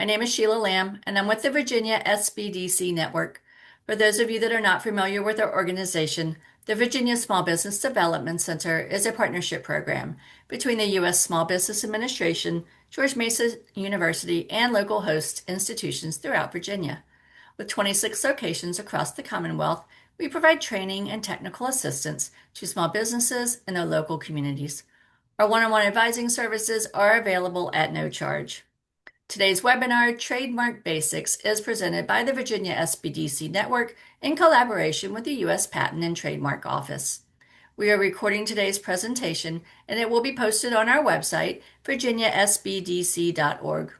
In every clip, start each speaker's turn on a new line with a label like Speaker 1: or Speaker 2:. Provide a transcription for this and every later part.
Speaker 1: My name is Sheila Lamb, and I'm with the Virginia SBDC Network. For those of you that are not familiar with our organization, the Virginia Small Business Development Center is a partnership program between the U.S. Small Business Administration, George Mason University, and local host institutions throughout Virginia. With 26 locations across the Commonwealth, we provide training and technical assistance to small businesses in their local communities. Our one-on-one advising services are available at no charge. Today's webinar, Trademark Basics, is presented by the Virginia SBDC Network in collaboration with the U.S. Patent and Trademark Office. We are recording today's presentation, and it will be posted on our website, virginiasbdc.org.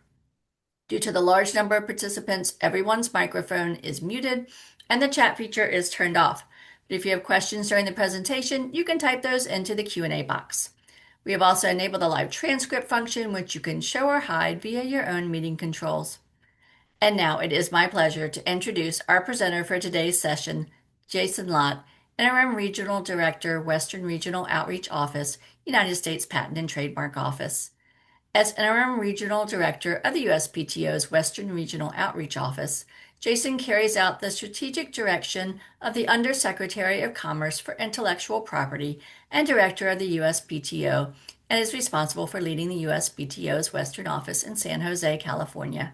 Speaker 1: Due to the large number of participants, everyone's microphone is muted and the chat feature is turned off. But if you have questions during the presentation, you can type those into the Q&A box. We have also enabled a live transcript function, which you can show or hide via your own meeting controls. And now it is my pleasure to introduce our presenter for today's session, Jason Lott, Interim Regional Director, Western Regional Outreach Office, United States Patent and Trademark Office. As Interim Regional Director of the USPTO's Western Regional Outreach Office, Jason carries out the strategic direction of the Undersecretary of Commerce for Intellectual Property and Director of the USPTO, and is responsible for leading the USPTO's Western Office in San Jose, California.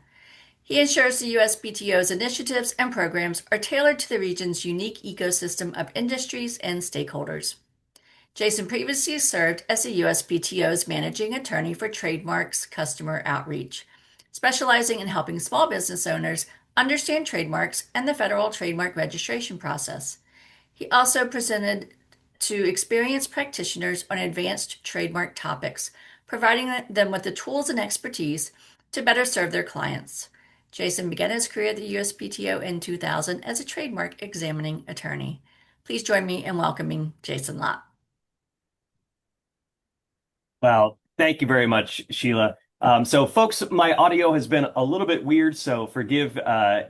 Speaker 1: He ensures the USPTO's initiatives and programs are tailored to the region's unique ecosystem of industries and stakeholders. Jason previously served as the USPTO's managing attorney for trademarks customer outreach, specializing in helping small business owners understand trademarks and the federal trademark registration process. He also presented to experienced practitioners on advanced trademark topics, providing them with the tools and expertise to better serve their clients. Jason began his career at the USPTO in 2000 as a trademark examining attorney. Please join me in welcoming Jason Lott.
Speaker 2: Well, thank you very much, Sheila. So folks, my audio has been a little bit weird, so forgive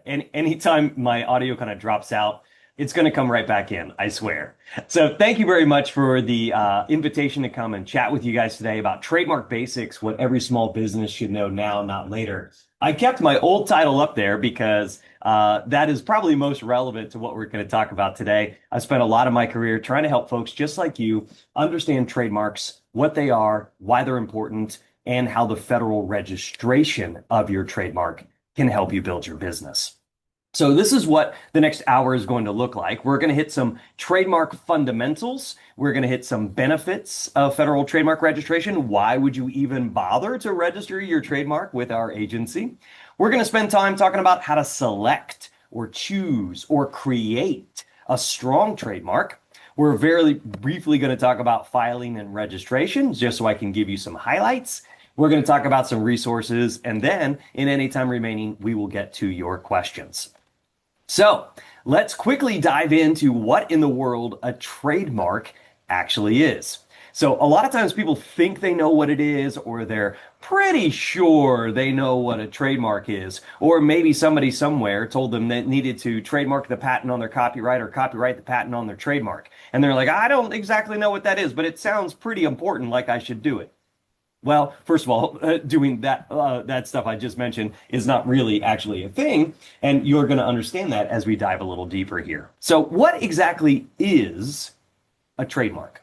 Speaker 2: anytime my audio kind of drops out. It's going to come right back in, I swear. So thank you very much for the invitation to come and chat with you guys today about trademark basics, what every small business should know now, not later. I kept my old title up there because that is probably most relevant to what we're going to talk about today. I spent a lot of my career trying to help folks just like you understand trademarks, what they are, why they're important, and how the federal registration of your trademark can help you build your business. So this is what the next hour is going to look like. We're going to hit some trademark fundamentals. We're going to hit some benefits of federal trademark registration. Why would you even bother to register your trademark with our agency? We're going to spend time talking about how to select or choose or create a strong trademark. We're very briefly going to talk about filing and registration, just so I can give you some highlights. We're going to talk about some resources, and then in any time remaining, we will get to your questions. So let's quickly dive into what in the world a trademark actually is. So a lot of times people think they know what it is, or they're pretty sure they know what a trademark is, or maybe somebody somewhere told them they needed to trademark the patent on their copyright or copyright the patent on their trademark. And they're like, I don't exactly know what that is, but it sounds pretty important, like I should do it. Well, first of all, doing that stuff I just mentioned is not really actually a thing, and you're going to understand that as we dive a little deeper here. So what exactly is a trademark?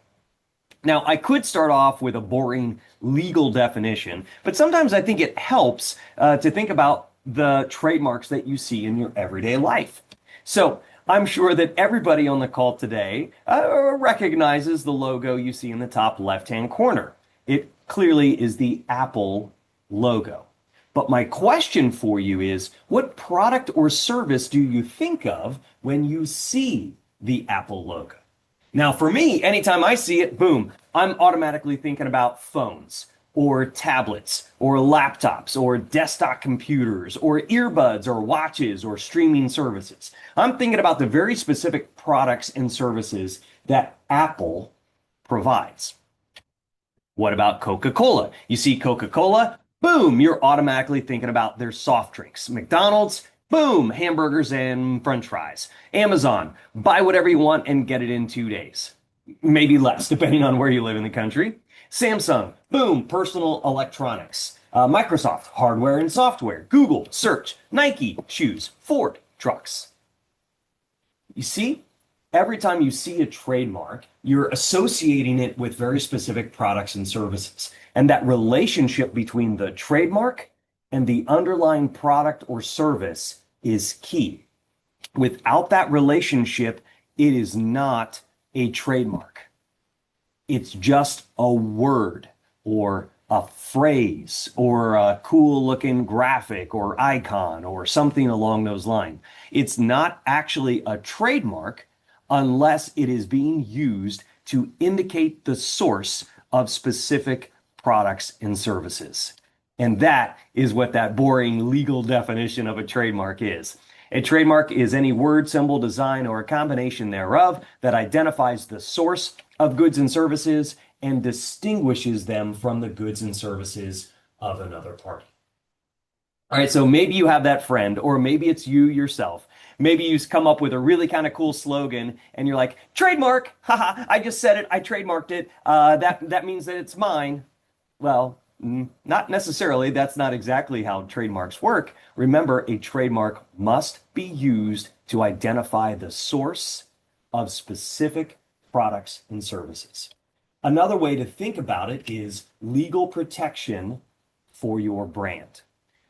Speaker 2: Now, I could start off with a boring legal definition, but sometimes I think it helps to think about the trademarks that you see in your everyday life. So I'm sure that everybody on the call today recognizes the logo you see in the top left-hand corner. It clearly is the Apple logo. But my question for you is, what product or service do you think of when you see the Apple logo? Now, for me, anytime I see it, boom, I'm automatically thinking about phones or tablets or laptops or desktop computers or earbuds or watches or streaming services. I'm thinking about the very specific products and services that Apple provides. What about Coca-Cola? You see Coca-Cola, boom, you're automatically thinking about their soft drinks. McDonald's, boom, hamburgers and french fries. Amazon, buy whatever you want and get it in 2 days. Maybe less, depending on where you live in the country. Samsung, boom, personal electronics. Microsoft, hardware and software. Google, search. Nike, shoes. Ford, trucks. You see, every time you see a trademark, you're associating it with very specific products and services. And that relationship between the trademark and the underlying product or service is key. Without that relationship, it is not a trademark. It's just a word or a phrase or a cool looking graphic or icon or something along those lines. It's not actually a trademark unless it is being used to indicate the source of specific products and services. And that is what that boring legal definition of a trademark is. A trademark is any word, symbol, design, or a combination thereof that identifies the source of goods and services and distinguishes them from the goods and services of another party. All right, so maybe you have that friend, or maybe it's you yourself. Maybe you come up with a really kind of cool slogan and you're like, trademark, haha, I just said it, I trademarked it. That means that it's mine. Well, not necessarily. That's not exactly how trademarks work. Remember, a trademark must be used to identify the source of specific products and services. Another way to think about it is legal protection for your brand.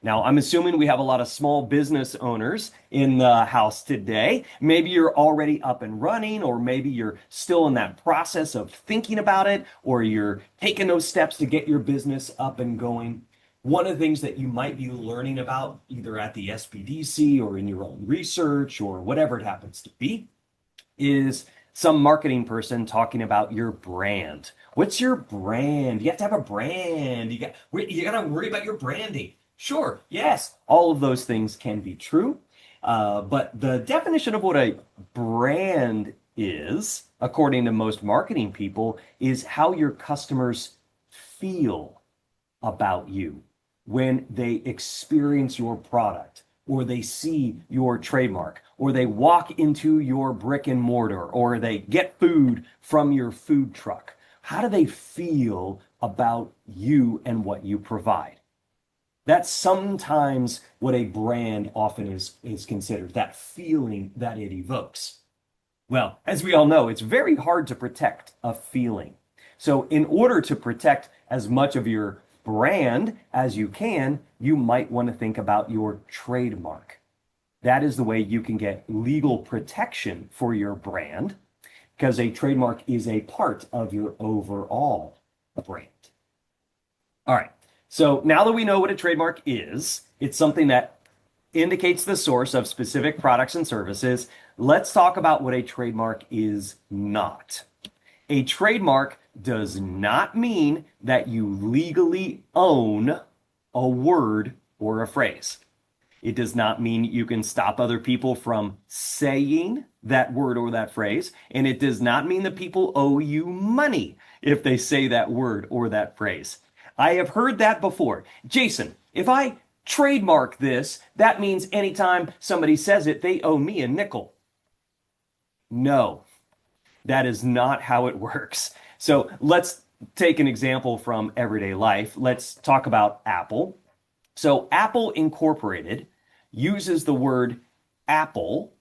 Speaker 2: Now, I'm assuming we have a lot of small business owners in the house today. Maybe you're already up and running, or maybe you're still in that process of thinking about it, or you're taking those steps to get your business up and going. One of the things that you might be learning about either at the SBDC or in your own research or whatever it happens to be is some marketing person talking about your brand. What's your brand? You have to have a brand. You got to worry about your branding. Sure, yes, all of those things can be true. But the definition of what a brand is, according to most marketing people, is how your customers feel about you when they experience your product, or they see your trademark, or they walk into your brick and mortar, or they get food from your food truck. How do they feel about you and what you provide? That's sometimes what a brand often is considered, that feeling that it evokes. Well, as we all know, it's very hard to protect a feeling. So in order to protect as much of your brand as you can, you might want to think about your trademark. That is the way you can get legal protection for your brand, because a trademark is a part of your overall brand. All right. So now that we know what a trademark is, it's something that indicates the source of specific products and services. Let's talk about what a trademark is not. A trademark does not mean that you legally own a word or a phrase. It does not mean you can stop other people from saying that word or that phrase. And it does not mean that people owe you money if they say that word or that phrase. I have heard that before. Jason, if I trademark this, that means anytime somebody says it, they owe me a nickel. No, that is not how it works. So let's take an example from everyday life. Let's talk about Apple. So Apple Incorporated uses the word Apple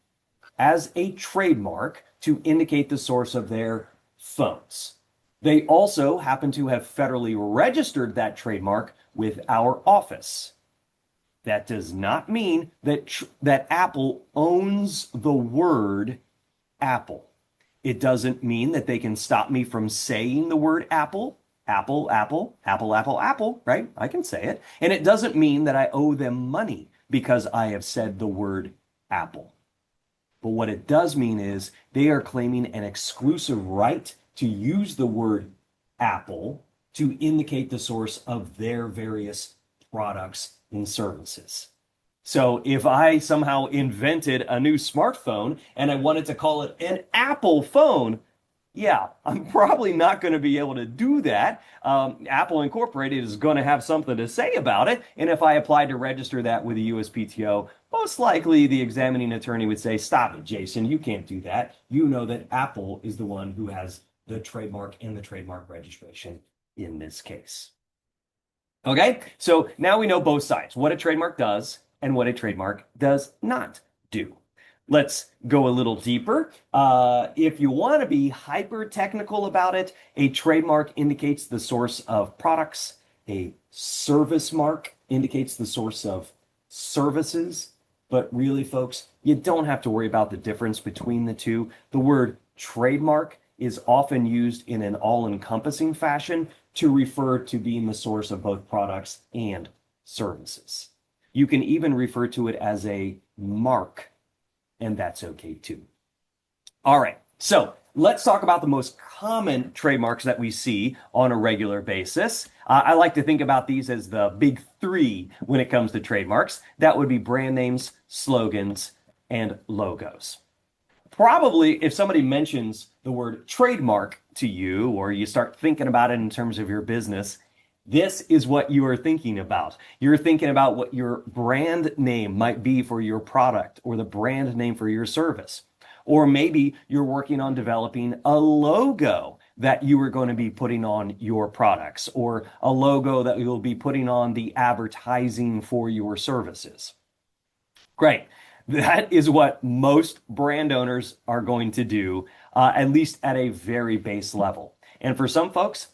Speaker 2: as a trademark to indicate the source of their phones. They also happen to have federally registered that trademark with our office. That does not mean that Apple owns the word Apple. It doesn't mean that they can stop me from saying the word Apple. Apple, Apple, Apple, Apple, Apple, right? I can say it. And it doesn't mean that I owe them money because I have said the word Apple. But what it does mean is they are claiming an exclusive right to use the word Apple to indicate the source of their various products and services. So if I somehow invented a new smartphone and I wanted to call it an Apple phone, yeah, I'm probably not going to be able to do that. Apple Incorporated is going to have something to say about it. And if I applied to register that with the USPTO, most likely the examining attorney would say, stop it, Jason, you can't do that. You know that Apple is the one who has the trademark and the trademark registration in this case. Okay, so now we know both sides, what a trademark does and what a trademark does not do. Let's go a little deeper. If you want to be hyper technical about it, a trademark indicates the source of products. A service mark indicates the source of services. But really, folks, you don't have to worry about the difference between the two. The word trademark is often used in an all-encompassing fashion to refer to being the source of both products and services. You can even refer to it as a mark, and that's okay too. All right, so let's talk about the most common trademarks that we see on a regular basis. I like to think about these as the big three when it comes to trademarks. That would be brand names, slogans, and logos. Probably if somebody mentions the word trademark to you, or you start thinking about it in terms of your business, this is what you are thinking about. You're thinking about what your brand name might be for your product or the brand name for your service. Or maybe you're working on developing a logo that you are going to be putting on your products, or a logo that you'll be putting on the advertising for your services. Great. That is what most brand owners are going to do, at least at a very base level. And for some folks,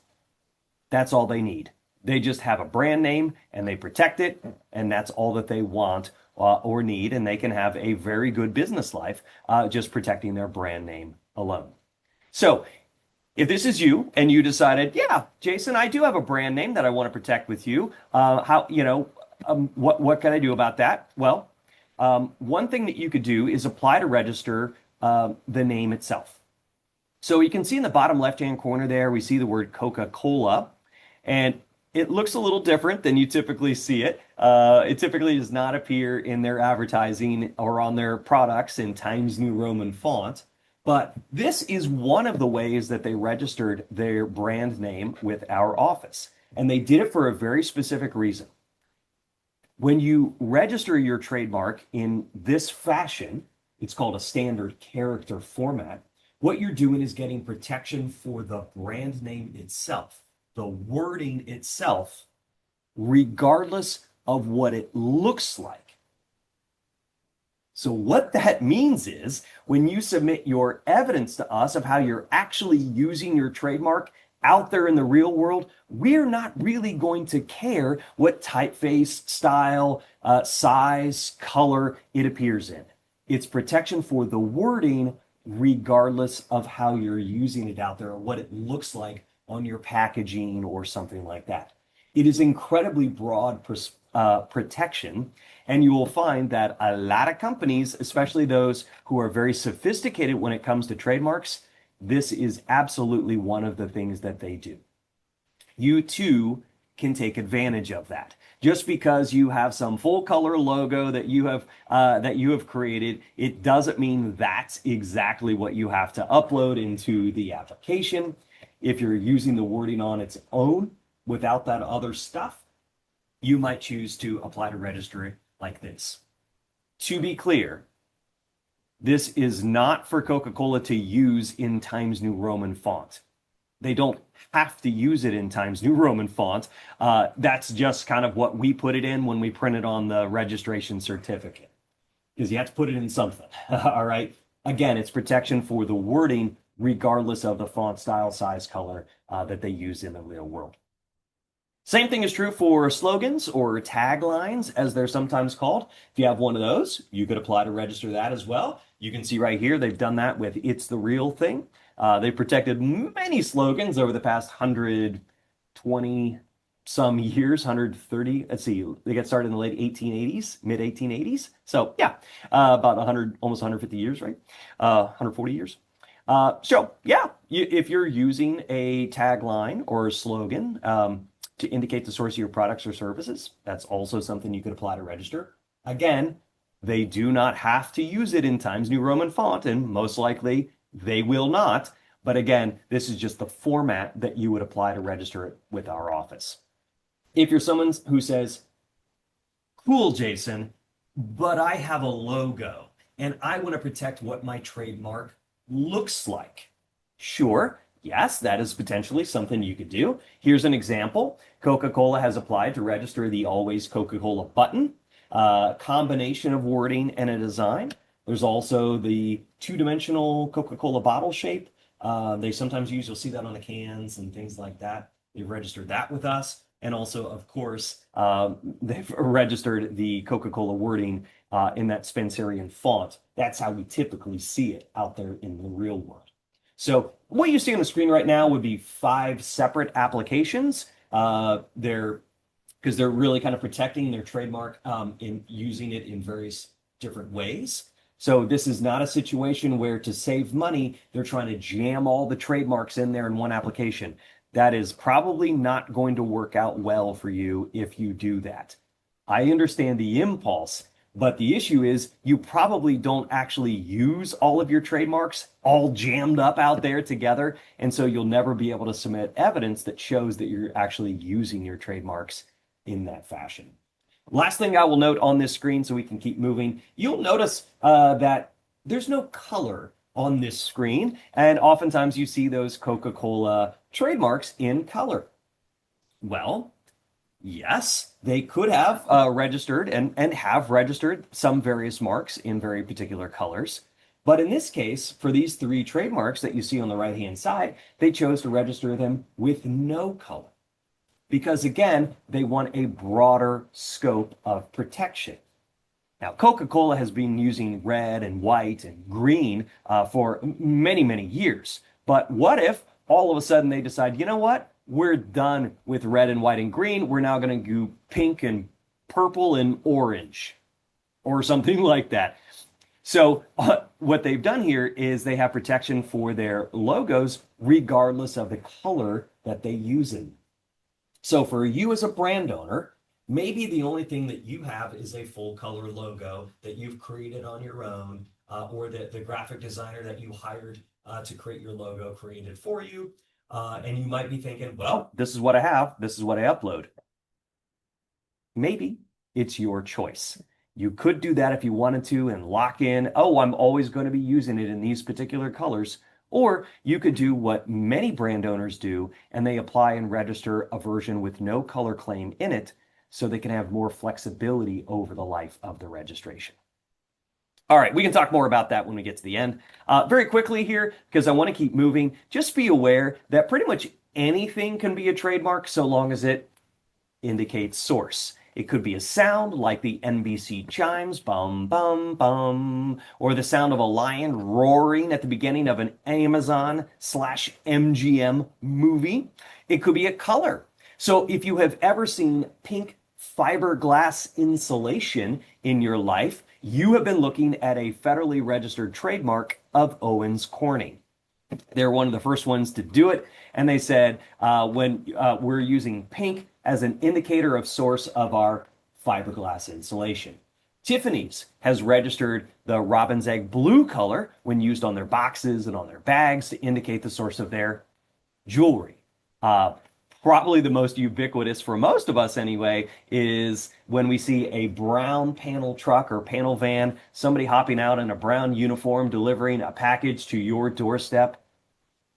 Speaker 2: that's all they need. They just have a brand name and they protect it, and that's all that they want or need, and they can have a very good business life just protecting their brand name alone. So, if this is you and you decided, yeah, Jason, I do have a brand name that I want to protect with you, what can I do about that? Well, one thing that you could do is apply to register the name itself. So you can see in the bottom left-hand corner there, we see the word Coca-Cola, and it looks a little different than you typically see it. It typically does not appear in their advertising or on their products in Times New Roman font. But this is one of the ways that they registered their brand name with our office. And they did it for a very specific reason. When you register your trademark in this fashion, it's called a standard character format. What you're doing is getting protection for the brand name itself, the wording itself, regardless of what it looks like. So what that means is when you submit your evidence to us of how you're actually using your trademark out there in the real world, we're not really going to care what typeface, style, size, color it appears in. It's protection for the wording regardless of how you're using it out there or what it looks like on your packaging or something like that. It is incredibly broad protection, and you will find that a lot of companies, especially those who are very sophisticated when it comes to trademarks, this is absolutely one of the things that they do. You too can take advantage of that. Just because you have some full color logo that you have created, it doesn't mean that's exactly what you have to upload into the application. If you're using the wording on its own without that other stuff, you might choose to apply to register it like this. To be clear, this is not for Coca-Cola to use in Times New Roman font. They don't have to use it in Times New Roman font. That's just kind of what we put it in when we print it on the registration certificate, because you have to put it in something. All right. Again, it's protection for the wording, regardless of the font style, size, color that they use in the real world. Same thing is true for slogans or taglines, as they're sometimes called. If you have one of those, you could apply to register that as well. You can see right here, they've done that with It's the Real Thing. They've protected many slogans over the past 120 some years, 130. Let's see, they got started in the late 1880s, mid 1880s. So yeah, about 100, almost 150 years, right? 140 years. So yeah, if you're using a tagline or a slogan, to indicate the source of your products or services, that's also something you could apply to register. Again, they do not have to use it in Times New Roman font, and most likely they will not. But again, this is just the format that you would apply to register it with our office. If you're someone who says, cool, Jason, but I have a logo and I want to protect what my trademark looks like. Sure, Yes, that is potentially something you could do. Here's an example. Coca-Cola has applied to register the Always Coca-Cola button, combination of wording and a design. There's also the two-dimensional Coca-Cola bottle shape. They sometimes use, you'll see that on the cans and things like that. They've registered that with us. And also, of course, they've registered the Coca-Cola wording in that Spencerian font. That's how we typically see it out there in the real world. So what you see on the screen right now would be 5 separate applications. They're because they're really kind of protecting their trademark in using it in various different ways. So this is not a situation where to save money, they're trying to jam all the trademarks in there in one application. That is probably not going to work out well for you if you do that. I understand the impulse, but the issue is you probably don't actually use all of your trademarks all jammed up out there together. And so you'll never be able to submit evidence that shows that you're actually using your trademarks in that fashion. Last thing I will note on this screen so we can keep moving, you'll notice that there's no color on this screen. And oftentimes you see those Coca-Cola trademarks in color. Well, yes, they could have registered and have registered some various marks in very particular colors. But in this case, for these 3 trademarks that you see on the right-hand side, they chose to register them with no color. Because again, they want a broader scope of protection. Now, Coca-Cola has been using red and white and green for many, many years. But what if all of a sudden they decide, you know what? We're done with red and white and green. We're now going to do pink and purple and orange or something like that. So what they've done here is they have protection for their logos regardless of the color that they use in. So for you as a brand owner, maybe the only thing that you have is a full color logo that you've created on your own, or that the graphic designer that you hired to create your logo created for you. And you might be thinking, well, this is what I have. This is what I upload. Maybe it's your choice. You could do that if you wanted to and lock in, oh, I'm always going to be using it in these particular colors. Or you could do what many brand owners do, and they apply and register a version with no color claim in it so they can have more flexibility over the life of the registration. All right, we can talk more about that when we get to the end. Very quickly here, because I want to keep moving, just be aware that pretty much anything can be a trademark so long as it indicates source. It could be a sound like the NBC chimes, bum, bum, bum, or the sound of a lion roaring at the beginning of an Amazon/MGM movie. It could be a color. So if you have ever seen pink fiberglass insulation in your life, you have been looking at a federally registered trademark of Owens Corning. They're one of the first ones to do it. And they said, when we're using pink as an indicator of source of our fiberglass insulation. Tiffany's has registered the robin's egg blue color when used on their boxes and on their bags to indicate the source of their jewelry. Probably the most ubiquitous for most of us anyway is when we see a brown panel truck or panel van, somebody hopping out in a brown uniform delivering a package to your doorstep.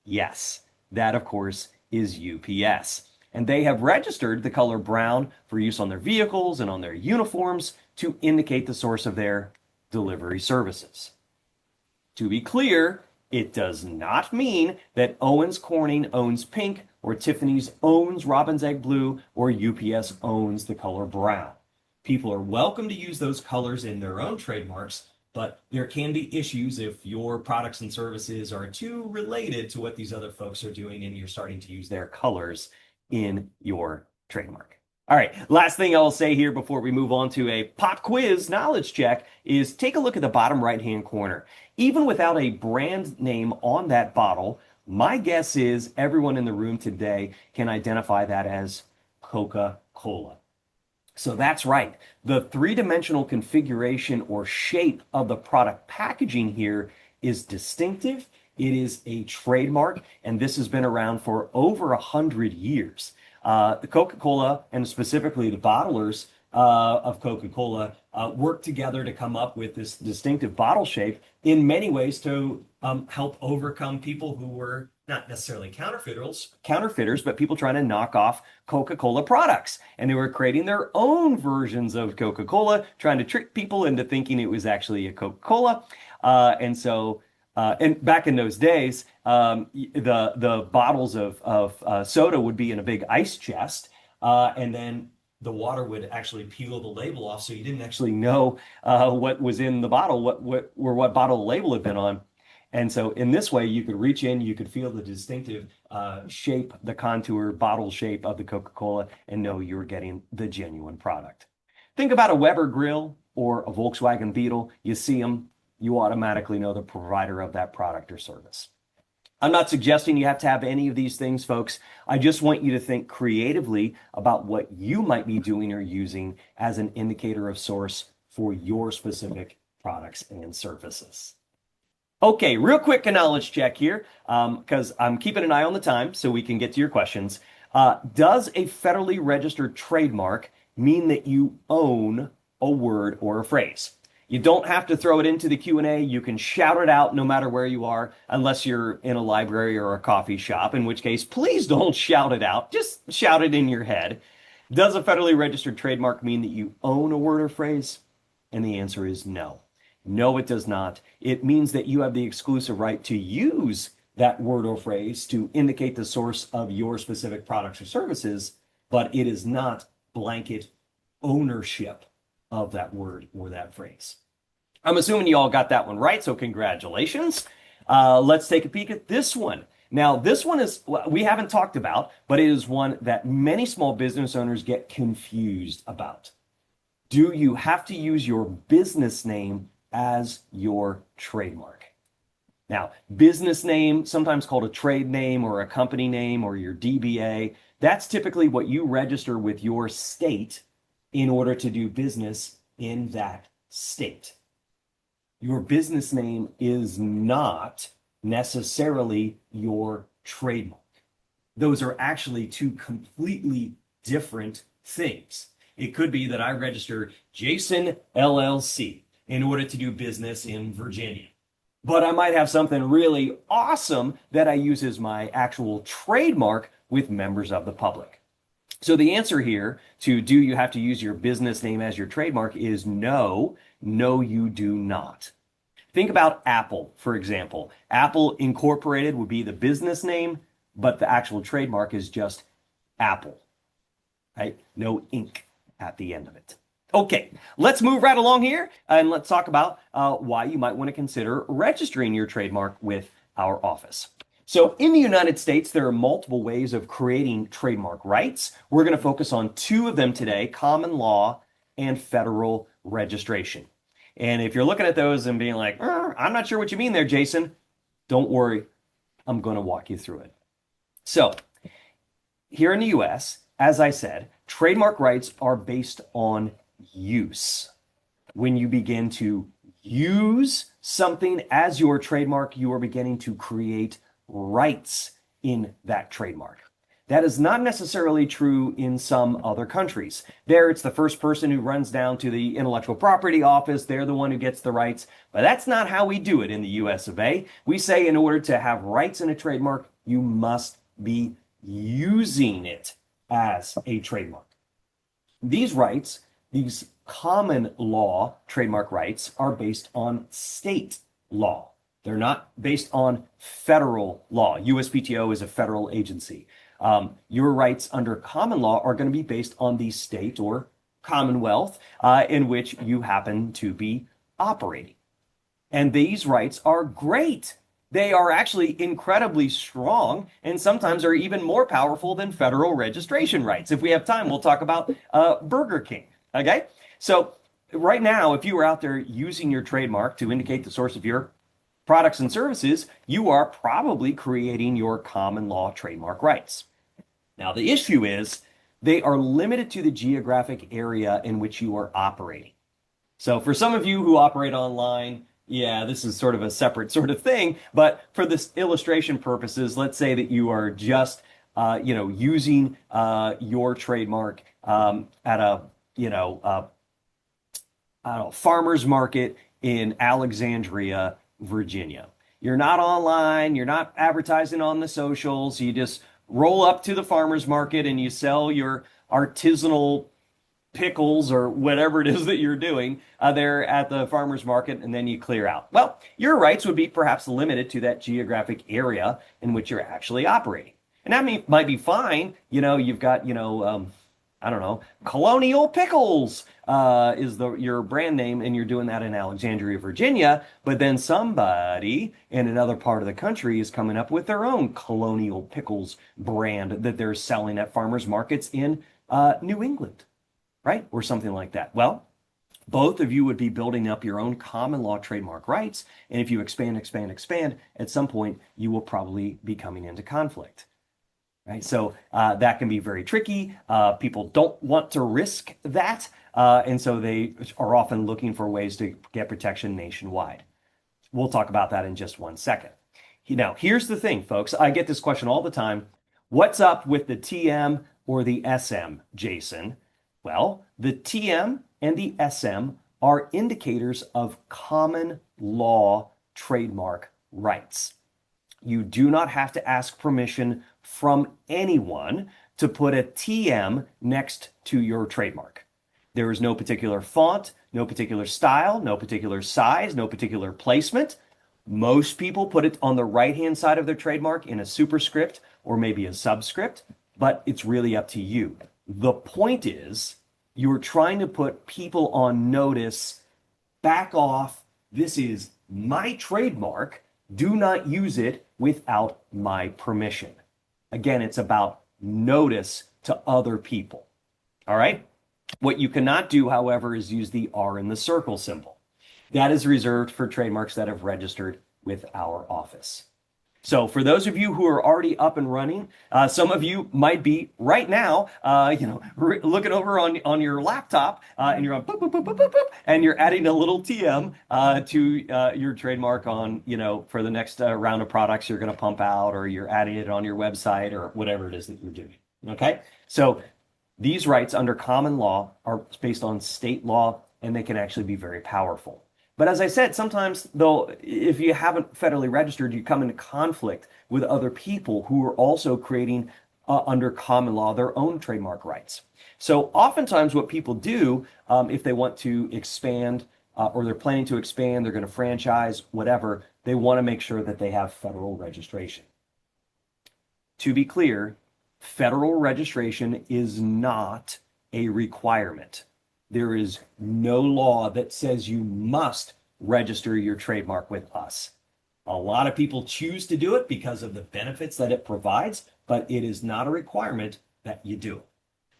Speaker 2: Yes, that of course is UPS. And they have registered the color brown for use on their vehicles and on their uniforms to indicate the source of their delivery services. To be clear, it does not mean that Owens Corning owns pink or Tiffany's owns robin's egg blue or UPS owns the color brown. People are welcome to use those colors in their own trademarks, but there can be issues if your products and services are too related to what these other folks are doing and you're starting to use their colors in your trademark. All right, last thing I'll say here before we move on to a pop quiz knowledge check is take a look at the bottom right-hand corner. Even without a brand name on that bottle, my guess is everyone in the room today can identify that as Coca-Cola. So that's right. The three-dimensional configuration or shape of the product packaging here is distinctive. It is a trademark, and this has been around for over 100 years. The Coca-Cola, and specifically the bottlers of Coca-Cola, worked together to come up with this distinctive bottle shape in many ways to help overcome people who were not necessarily counterfeiters, but people trying to knock off Coca-Cola products. And they were creating their own versions of Coca-Cola, trying to trick people into thinking it was actually a Coca-Cola. And back in those days, the bottles of soda would be in a big ice chest, and then the water would actually peel the label off, so you didn't actually know what was in the bottle, what bottle the label had been on. And so in this way, you could reach in, you could feel the distinctive shape, the contour, bottle shape of the Coca-Cola, and know you were getting the genuine product. Think about a Weber grill or a Volkswagen Beetle. You see them, you automatically know the provider of that product or service. I'm not suggesting you have to have any of these things, folks. I just want you to think creatively about what you might be doing or using as an indicator of source for your specific products and services. Okay, real quick a knowledge check here, because I'm keeping an eye on the time so we can get to your questions. Does a federally registered trademark mean that you own a word or a phrase? You don't have to throw it into the Q&A. You can shout it out no matter where you are, unless you're in a library or a coffee shop, in which case, please don't shout it out. Just shout it in your head. Does a federally registered trademark mean that you own a word or phrase? And the answer is no. No, it does not. It means that you have the exclusive right to use that word or phrase to indicate the source of your specific products or services, but it is not blanket ownership of that word or that phrase. I'm assuming you all got that one right, so congratulations. Let's take a peek at this one. Now, this one is, we haven't talked about, but it is one that many small business owners get confused about. Do you have to use your business name as your trademark? Now, business name, sometimes called a trade name or a company name or your DBA, that's typically what you register with your state in order to do business in that state. Your business name is not necessarily your trademark. Those are actually two completely different things. It could be that I register Jason LLC in order to do business in Virginia. But I might have something really awesome that I use as my actual trademark with members of the public. So the answer here to do you have to use your business name as your trademark is no, no, you do not. Think about Apple, for example. Apple Incorporated would be the business name, but the actual trademark is just Apple, right? No ink at the end of it. Okay, let's move right along here and let's talk about why you might want to consider registering your trademark with our office. So in the United States, there are multiple ways of creating trademark rights. We're going to focus on two of them today, common law and federal registration. And if you're looking at those and being like, I'm not sure what you mean there, Jason, don't worry, I'm going to walk you through it. So here in the US, as I said, trademark rights are based on use. When you begin to use something as your trademark, you are beginning to create rights in that trademark. That is not necessarily true in some other countries. There, it's the first person who runs down to the intellectual property office. They're the one who gets the rights. But that's not how we do it in the US of A. We say in order to have rights in a trademark, you must be using it as a trademark. These rights, these common law trademark rights, are based on state law. They're not based on federal law. USPTO is a federal agency. Your rights under common law are going to be based on the state or commonwealth in which you happen to be operating. And these rights are great. They are actually incredibly strong and sometimes are even more powerful than federal registration rights. If we have time, we'll talk about Burger King. Okay? So right now, if you were out there using your trademark to indicate the source of your products and services, you are probably creating your common law trademark rights. Now, the issue is they are limited to the geographic area in which you are operating. So for some of you who operate online, yeah, this is sort of a separate sort of thing. But for this illustration purposes, let's say that you are just, using your trademark at a, I don't know, farmer's market in Alexandria, Virginia. You're not online, you're not advertising on the socials. You just roll up to the farmer's market and you sell your artisanal pickles or whatever it is that you're doing there at the farmer's market, and then you clear out. Well, your rights would be perhaps limited to that geographic area in which you're actually operating. And that might be fine. You've got, I don't know, Colonial Pickles is your brand name, and you're doing that in Alexandria, Virginia. But then somebody in another part of the country is coming up with their own Colonial Pickles brand that they're selling at farmers markets in New England, right? Or something like that. Well, both of you would be building up your own common law trademark rights. And if you expand, at some point, you will probably be coming into conflict. Right? So that can be very tricky. People don't want to risk that. And so they are often looking for ways to get protection nationwide. We'll talk about that in just one second. Now, here's the thing, folks. I get this question all the time. What's up with the TM or the SM, Jason? Well, the TM and the SM are indicators of common law trademark rights. You do not have to ask permission from anyone to put a TM next to your trademark. There is no particular font, no particular style, no particular size, no particular placement. Most people put it on the right-hand side of their trademark in a superscript or maybe a subscript, but it's really up to you. The point is, you're trying to put people on notice, back off, this is my trademark, do not use it without my permission. Again, it's about notice to other people. All right? What you cannot do, however, is use the R in the circle symbol. That is reserved for trademarks that have registered with our office. So for those of you who are already up and running, some of you might be right now, looking over on your laptop, and you're on boop, boop, boop, boop, boop, boop, and you're adding a little TM to your trademark on, for the next round of products you're going to pump out, or you're adding it on your website, or whatever it is that you're doing. Okay, so these rights under common law are based on state law, and they can actually be very powerful. But as I said, sometimes, though, if you haven't federally registered, you come into conflict with other people who are also creating under common law their own trademark rights. So oftentimes what people do, if they want to expand or they're planning to expand, they're going to franchise, whatever, they want to make sure that they have federal registration. To be clear, federal registration is not a requirement. There is no law that says you must register your trademark with us. A lot of people choose to do it because of the benefits that it provides, but it is not a requirement that you do it.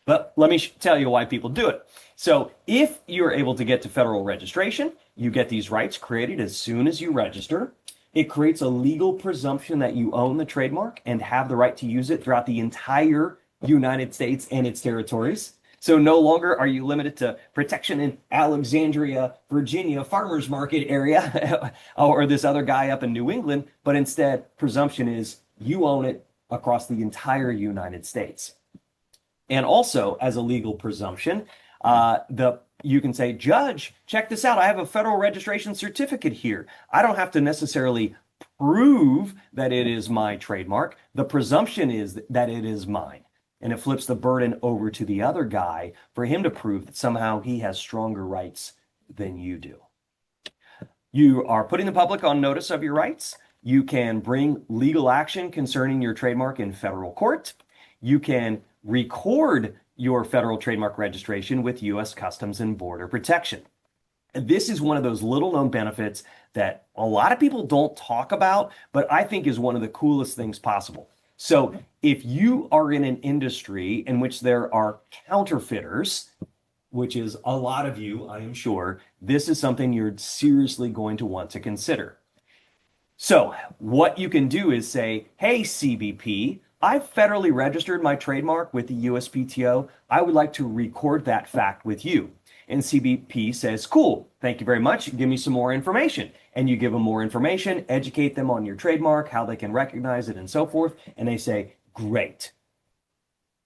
Speaker 2: But let me tell you why people do it. So if you're able to get to federal registration, you get these rights created as soon as you register. It creates a legal presumption that you own the trademark and have the right to use it throughout the entire United States and its territories. So no longer are you limited to protection in Alexandria, Virginia, farmers market area, or this other guy up in New England, but instead presumption is you own it across the entire United States. And also as a legal presumption, you can say, Judge, check this out. I have a federal registration certificate here. I don't have to necessarily prove that it is my trademark. The presumption is that it is mine. And it flips the burden over to the other guy for him to prove that somehow he has stronger rights than you do. You are putting the public on notice of your rights. You can bring legal action concerning your trademark in federal court. You can record your federal trademark registration with U.S. Customs and Border Protection. This is one of those little known benefits that a lot of people don't talk about, but I think is one of the coolest things possible. So if you are in an industry in which there are counterfeiters, which is a lot of you, I am sure, this is something you're seriously going to want to consider. So what you can do is say, hey, CBP, I've federally registered my trademark with the USPTO. I would like to record that fact with you. And CBP says, cool, thank you very much. Give me some more information. And you give them more information, educate them on your trademark, how they can recognize it and so forth. And they say, great.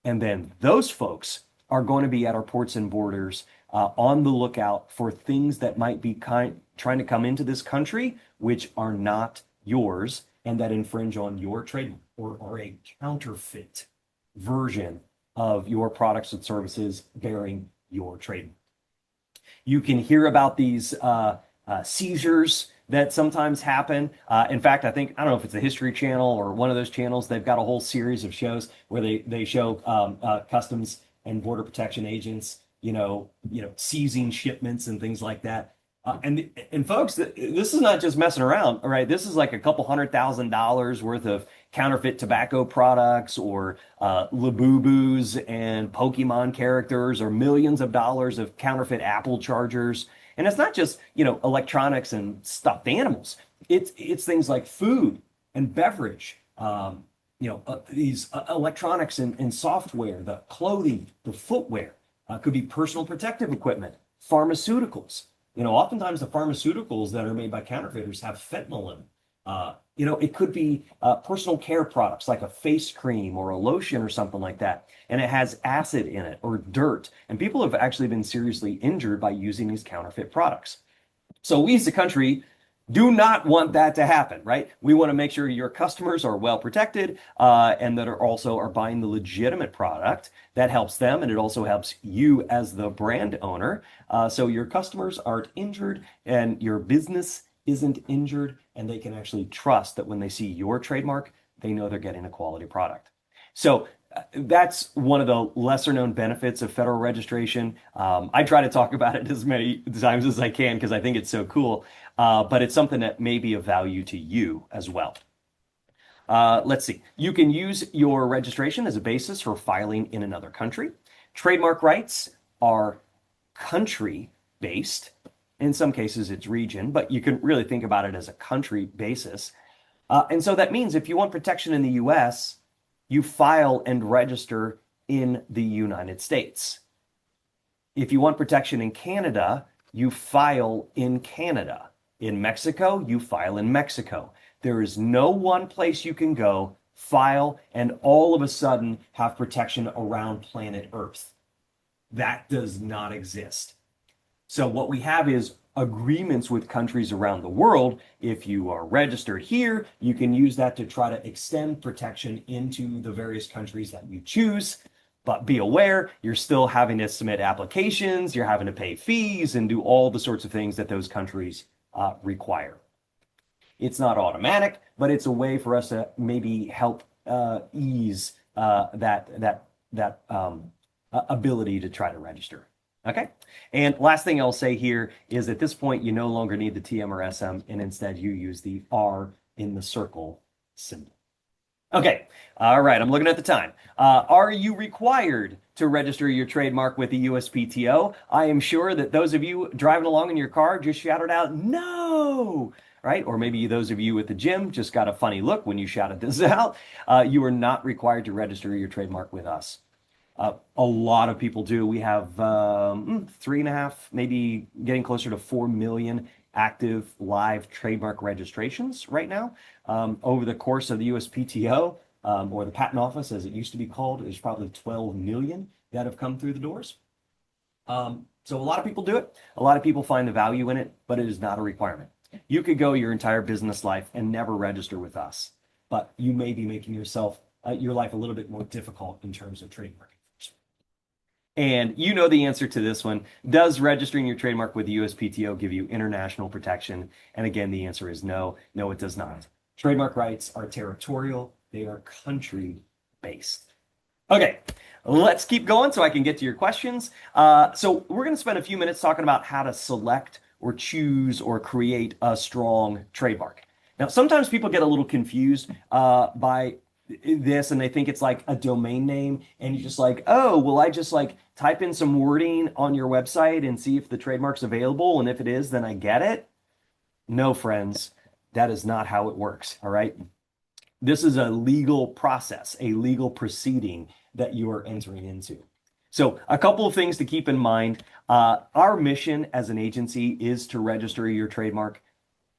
Speaker 2: And then those folks are going to be at our ports and borders on the lookout for things that might be trying to come into this country, which are not yours and that infringe on your trademark or are a counterfeit version of your products and services bearing your trademark. You can hear about these seizures that sometimes happen. In fact, I don't know if it's the History Channel or one of those channels. They've got a whole series of shows where they show customs and border protection agents, seizing shipments and things like that. And folks, this is not just messing around, all right? This is like a couple $100,000 worth of counterfeit tobacco products or Labubus and Pokemon characters or millions of dollars of counterfeit Apple chargers. And it's not just, electronics and stuffed animals. It's things like food and beverage, these electronics and software, the clothing, the footwear, could be personal protective equipment, pharmaceuticals. Oftentimes the pharmaceuticals that are made by counterfeiters have fentanyl in them. It could be personal care products like a face cream or a lotion or something like that, and it has acid in it or dirt. And people have actually been seriously injured by using these counterfeit products. So we as a country do not want that to happen, right? We want to make sure your customers are well protected and that are buying the legitimate product that helps them, and it also helps you as the brand owner. So your customers aren't injured and your business isn't injured, and they can actually trust that when they see your trademark, they know they're getting a quality product. So that's one of the lesser known benefits of federal registration. I try to talk about it as many times as I can because I think it's so cool, but it's something that may be of value to you as well. Let's see. You can use your registration as a basis for filing in another country. Trademark rights are country based. In some cases, it's region, but you can really think about it as a country basis. And so that means if you want protection in the US, you file and register in the United States. If you want protection in Canada, you file in Canada. In Mexico, you file in Mexico. There is no one place you can go, file, and all of a sudden have protection around planet Earth. That does not exist. So what we have is agreements with countries around the world. If you are registered here, you can use that to try to extend protection into the various countries that you choose. But be aware, you're still having to submit applications, you're having to pay fees and do all the sorts of things that those countries require. It's not automatic, but it's a way for us to maybe help ease that ability to try to register. Okay. And last thing I'll say here is at this point, you no longer need the TM or SM, and instead you use the R in the circle symbol. Okay. All right. I'm looking at the time. Are you required to register your trademark with the USPTO? I am sure that those of you driving along in your car just shouted out, no, right? Or maybe those of you at the gym just got a funny look when you shouted this out. You are not required to register your trademark with us. A lot of people do. We have 3.5, maybe getting closer to 4 million active live trademark registrations right now. Over the course of the USPTO, or the Patent Office, as it used to be called, there's probably 12 million that have come through the doors. So a lot of people do it. A lot of people find the value in it, but it is not a requirement. You could go your entire business life and never register with us, but you may be making yourself your life a little bit more difficult in terms of trademark. And you know the answer to this one. Does registering your trademark with the USPTO give you international protection? And again, the answer is no. No, it does not. Trademark rights are territorial. They are country-based. Okay, let's keep going so I can get to your questions. So we're going to spend a few minutes talking about how to select or choose or create a strong trademark. Now, sometimes people get a little confused by this and they think it's like a domain name and you're just like, oh, well, I just like type in some wording on your website and see if the trademark's available, and if it is, then I get it. No, friends, that is not how it works. All right. This is a legal process, a legal proceeding that you are entering into. So a couple of things to keep in mind. Our mission as an agency is to register your trademark.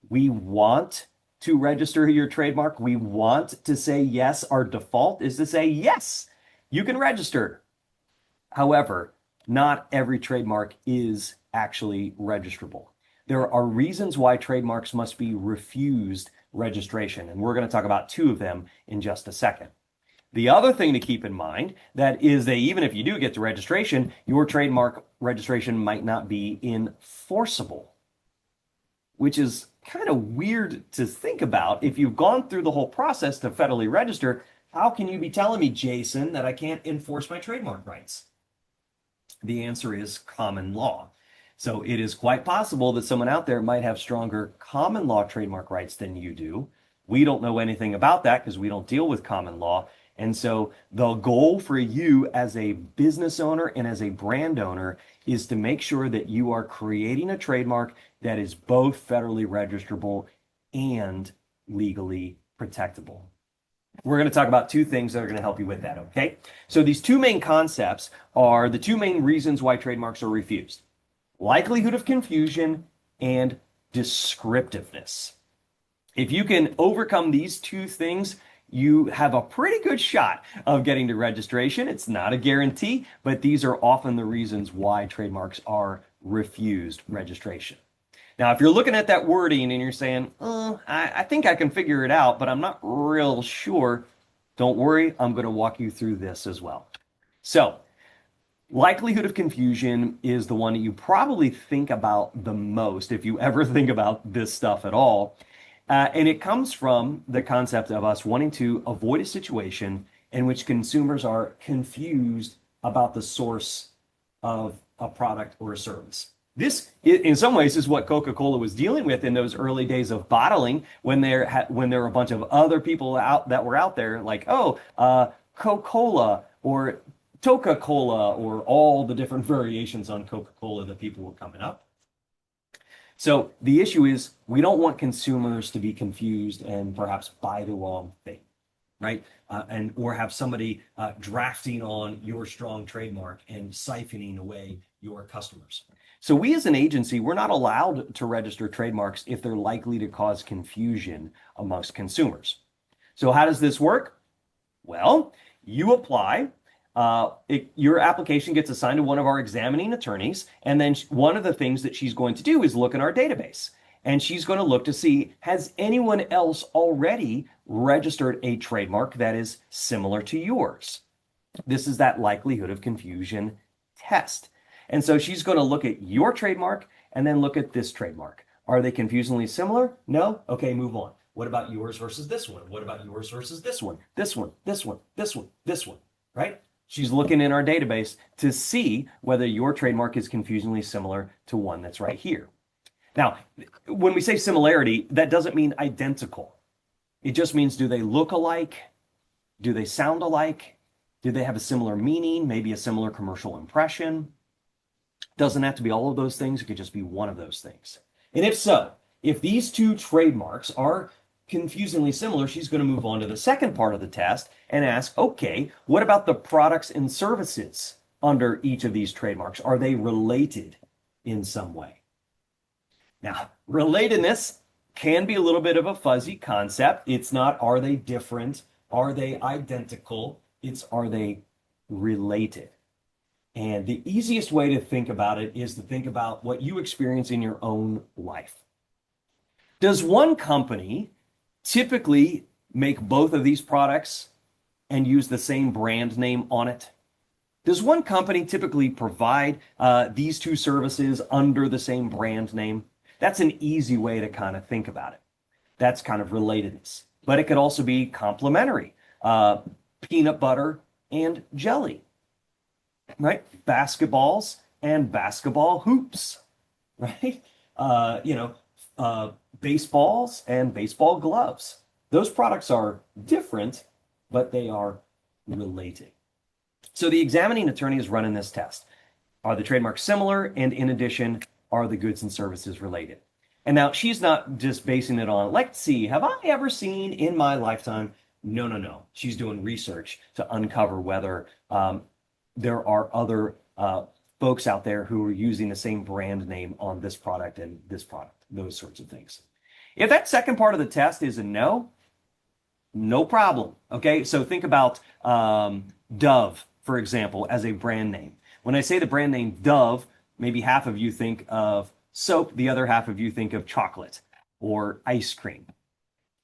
Speaker 2: We want to register your trademark. We want to say yes. Our default is to say yes, you can register. However, not every trademark is actually registrable. There are reasons why trademarks must be refused registration. And we're going to talk about two of them in just a second. The other thing to keep in mind that is that even if you do get to registration, your trademark registration might not be enforceable, which is kind of weird to think about. If you've gone through the whole process to federally register, how can you be telling me, Jason, that I can't enforce my trademark rights? The answer is common law. So it is quite possible that someone out there might have stronger common law trademark rights than you do. We don't know anything about that because we don't deal with common law. And so the goal for you as a business owner and as a brand owner is to make sure that you are creating a trademark that is both federally registrable and legally protectable. We're going to talk about two things that are going to help you with that, okay? So these two main concepts are the two main reasons why trademarks are refused: likelihood of confusion and descriptiveness. If you can overcome these two things, you have a pretty good shot of getting to registration. It's not a guarantee, but these are often the reasons why trademarks are refused registration. Now, if you're looking at that wording and you're saying, I think I can figure it out, but I'm not real sure, don't worry, I'm going to walk you through this as well. So, likelihood of confusion is the one that you probably think about the most if you ever think about this stuff at all. And it comes from the concept of us wanting to avoid a situation in which consumers are confused about the source of a product or a service. This, in some ways, is what Coca-Cola was dealing with in those early days of bottling, when there were a bunch of other people out that were out there, like, Coca-Cola or Toca-Cola, or all the different variations on Coca-Cola that people were coming up. So the issue is we don't want consumers to be confused and perhaps buy the wrong thing, right? Or have somebody drafting on your strong trademark and siphoning away your customers. So we as an agency, we're not allowed to register trademarks if they're likely to cause confusion amongst consumers. So how does this work? Well, you apply. Your application gets assigned to one of our examining attorneys, and then one of the things that she's going to do is look in our database. And she's going to look to see, has anyone else already registered a trademark that is similar to yours? This is that likelihood of confusion test. And so she's going to look at your trademark and then look at this trademark. Are they confusingly similar? No? Okay, move on. What about yours versus this one? What about yours versus this one? This one, this one, this one, this one, right? She's looking in our database to see whether your trademark is confusingly similar to one that's right here. Now, when we say similarity, that doesn't mean identical. It just means, do they look alike? Do they sound alike? Do they have a similar meaning? Maybe a similar commercial impression? Doesn't have to be all of those things. It could just be one of those things. And if so, if these two trademarks are confusingly similar, she's going to move on to the second part of the test and ask, okay, what about the products and services under each of these trademarks? Are they related in some way? Now, relatedness can be a little bit of a fuzzy concept. It's not, are they different? Are they identical? It's, are they related? And the easiest way to think about it is to think about what you experience in your own life. Does one company typically make both of these products and use the same brand name on it? Does one company typically provide these two services under the same brand name? That's an easy way to kind of think about it. That's kind of relatedness. But it could also be complementary. Peanut butter and jelly, right? Basketballs and basketball hoops, right? Baseballs and baseball gloves. Those products are different, but they are related. So the examining attorney is running this test. Are the trademarks similar? And in addition, are the goods and services related? And now she's not just basing it on, let's see, have I ever seen in my lifetime? No. She's doing research to uncover whether there are other folks out there who are using the same brand name on this product and this product, those sorts of things. If that second part of the test is a no, no problem. Okay, so think about Dove, for example, as a brand name. When I say the brand name Dove, maybe half of you think of soap, the other half of you think of chocolate or ice cream.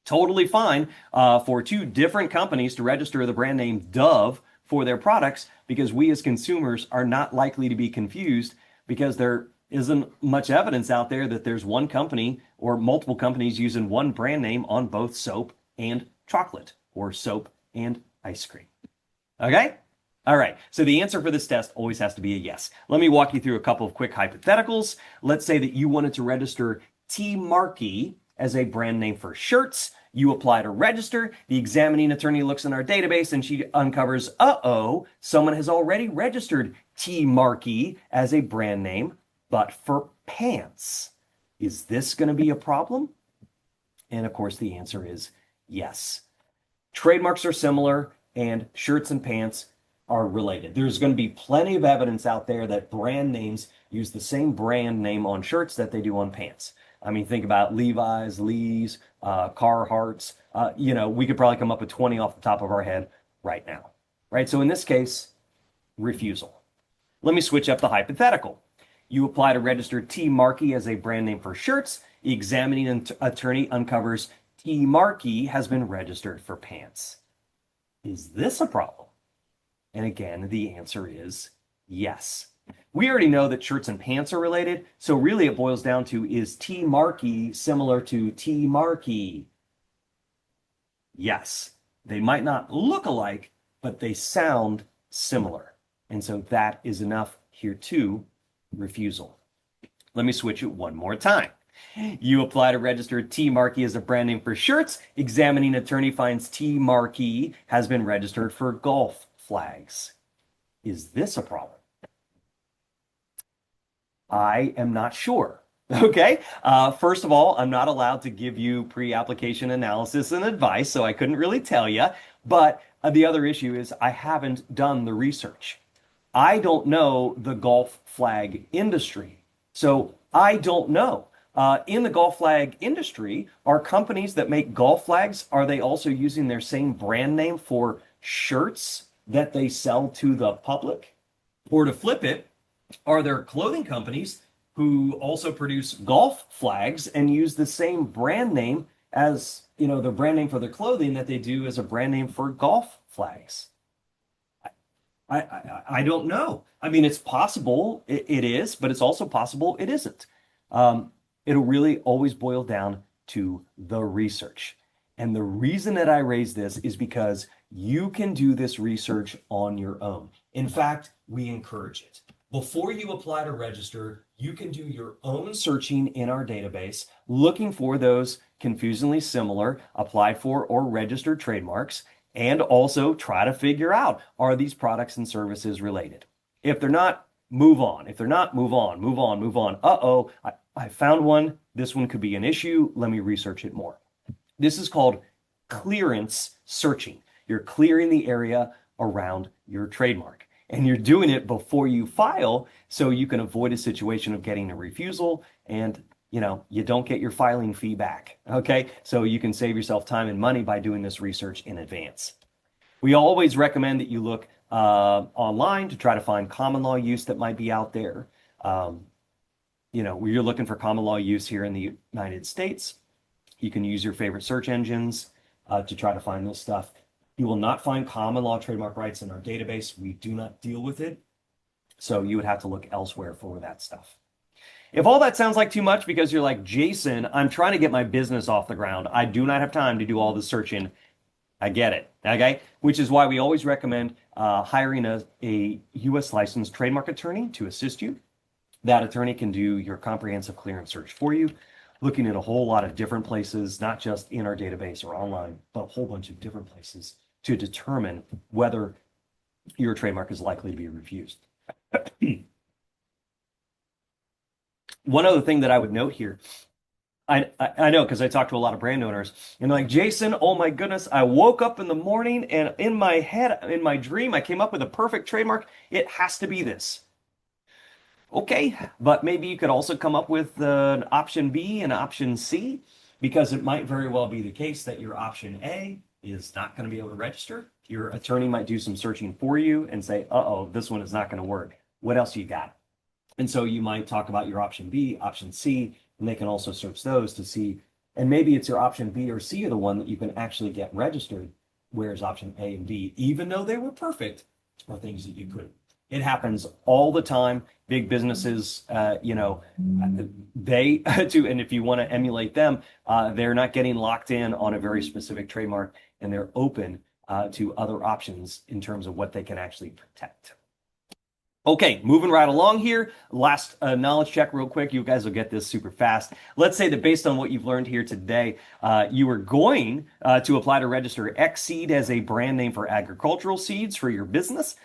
Speaker 2: Totally fine for two different companies to register the brand name Dove for their products because we as consumers are not likely to be confused because there isn't much evidence out there that there's one company or multiple companies using one brand name on both soap and chocolate or soap and ice cream. Okay? All right. So the answer for this test always has to be a yes. Let me walk you through a couple of quick hypotheticals. Let's say that you wanted to register T. Markey as a brand name for shirts. You apply to register. The examining attorney looks in our database and she uncovers, uh-oh, someone has already registered T. Markey as a brand name, but for pants. Is this going to be a problem? And of course, the answer is yes. Trademarks are similar and shirts and pants are related. There's going to be plenty of evidence out there that brand names use the same brand name on shirts that they do on pants. I mean, think about Levi's, Lee's, Carhartts. We could probably come up with 20 off the top of our head right now, right? So in this case, refusal. Let me switch up the hypothetical. You apply to register T. Markey as a brand name for shirts. The examining attorney uncovers T. Markey has been registered for pants. Is this a problem? And again, the answer is yes. We already know that shirts and pants are related, so really it boils down to, is T. Markey similar to T. Markey? Yes. They might not look alike, but they sound similar. And so that is enough here too, refusal. Let me switch it one more time. You apply to register T. Markey as a brand name for shirts. Examining attorney finds T. Markey has been registered for golf flags. Is this a problem? I am not sure. Okay. First of all, I'm not allowed to give you pre-application analysis and advice, so I couldn't really tell you. But the other issue is I haven't done the research. I don't know the golf flag industry. So I don't know. In the golf flag industry, are companies that make golf flags, are they also using their same brand name for shirts that they sell to the public? Or to flip it, are there clothing companies who also produce golf flags and use the same brand name as, the brand name for their clothing that they do as a brand name for golf flags? I don't know. I mean, it's possible it is, but it's also possible it isn't. It'll really always boil down to the research. And the reason that I raise this is because you can do this research on your own. In fact, we encourage it. Before you apply to register, you can do your own searching in our database, looking for those confusingly similar applied for or registered trademarks, and also try to figure out, are these products and services related? If they're not, move on. If they're not, move on, move on, move on. Uh-oh, I found one. This one could be an issue. Let me research it more. This is called clearance searching. You're clearing the area around your trademark. And you're doing it before you file so you can avoid a situation of getting a refusal and you don't get your filing fee back. Okay, so you can save yourself time and money by doing this research in advance. We always recommend that you look online to try to find common law use that might be out there. You're looking for common law use here in the United States. You can use your favorite search engines to try to find this stuff. You will not find common law trademark rights in our database. We do not deal with it. So you would have to look elsewhere for that stuff. If all that sounds like too much because you're like, Jason, I'm trying to get my business off the ground. I do not have time to do all the searching. I get it. Okay. Which is why we always recommend hiring a U.S. licensed trademark attorney to assist you. That attorney can do your comprehensive clearance search for you, looking at a whole lot of different places, not just in our database or online, but a whole bunch of different places to determine whether your trademark is likely to be refused. One other thing that I would note here, I know because I talked to a lot of brand owners and like, Jason, oh my goodness, I woke up in the morning and in my head, in my dream, I came up with a perfect trademark. It has to be this. Okay, but maybe you could also come up with an option B and option C, because it might very well be the case that your option A is not going to be able to register. Your attorney might do some searching for you and say, uh-oh, this one is not going to work. What else you got? And so you might talk about your option B, option C, and they can also search those to see And maybe it's your option B or C are the one that you can actually get registered, whereas option A and B, even though they were perfect, are things that you couldn't. It happens all the time. Big businesses, they to, and if you want to emulate them, they're not getting locked in on a very specific trademark, and they're open to other options in terms of what they can actually protect. Okay, moving right along here. Last knowledge check real quick. You guys will get this super fast. Let's say that based on what you've learned here today, you are going to apply to register X seed as a brand name for agricultural seeds for your business,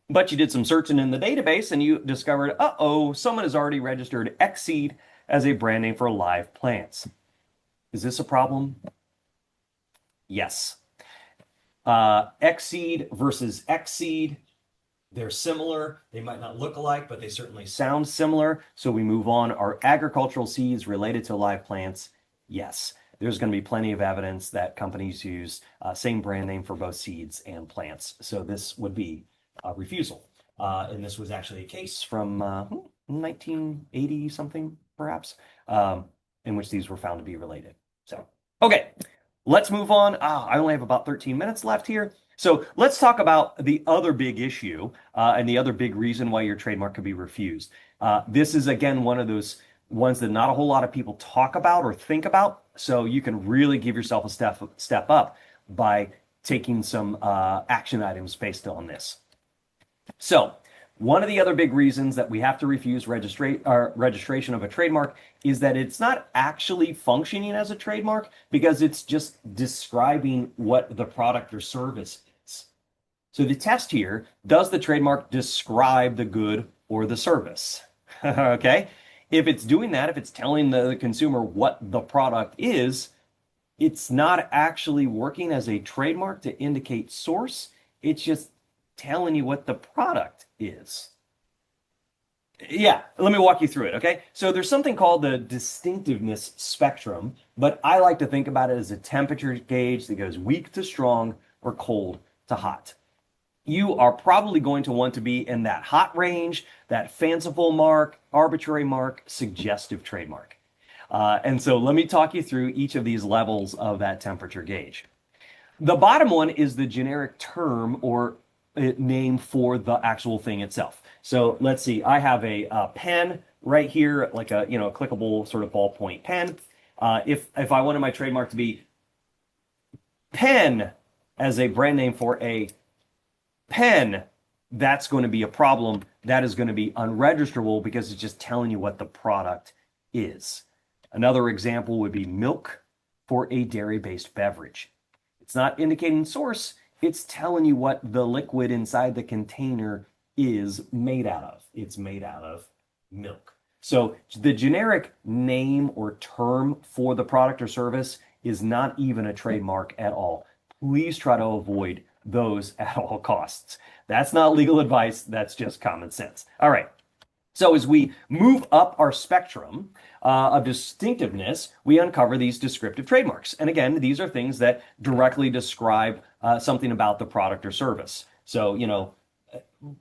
Speaker 2: but you did some searching in the database and you discovered, uh-oh, someone has already registered X seed as a brand name for live plants. Is this a problem? Yes. X seed versus X seed. They're similar. They might not look alike, but they certainly sound similar. So we move on. Are agricultural seeds related to live plants? Yes. There's going to be plenty of evidence that companies use same brand name for both seeds and plants. So this would be a refusal. And this was actually a case from 1980 something, perhaps, in which these were found to be related. So, okay, let's move on. I only have about 13 minutes left here. So let's talk about the other big issue and the other big reason why your trademark could be refused. This is, again, one of those ones that not a whole lot of people talk about or think about. So you can really give yourself a step up by taking some action items based on this. So one of the other big reasons that we have to refuse registration of a trademark is that it's not actually functioning as a trademark because it's just describing what the product or service is. So the test here, does the trademark describe the good or the service? Okay. If it's doing that, if it's telling the consumer what the product is, it's not actually working as a trademark to indicate source. It's just telling you what the product is. Yeah, let me walk you through it, okay? So there's something called the distinctiveness spectrum, but I like to think about it as a temperature gauge that goes weak to strong or cold to hot. You are probably going to want to be in that hot range, that fanciful mark, arbitrary mark, suggestive trademark. And so let me talk you through each of these levels of that temperature gauge. The bottom one is the generic term or name for the actual thing itself. So let's see, I have a pen right here, like a a clickable sort of ballpoint pen. If I wanted my trademark to be pen as a brand name for a pen, that's going to be a problem. That is going to be unregistrable because it's just telling you what the product is. Another example would be milk for a dairy-based beverage. It's not indicating source, it's telling you what the liquid inside the container is made out of. It's made out of milk. So the generic name or term for the product or service is not even a trademark at all. Please try to avoid those at all costs. That's not legal advice, that's just common sense. All right. So as we move up our spectrum of distinctiveness, we uncover these descriptive trademarks. And again, these are things that directly describe something about the product or service. So,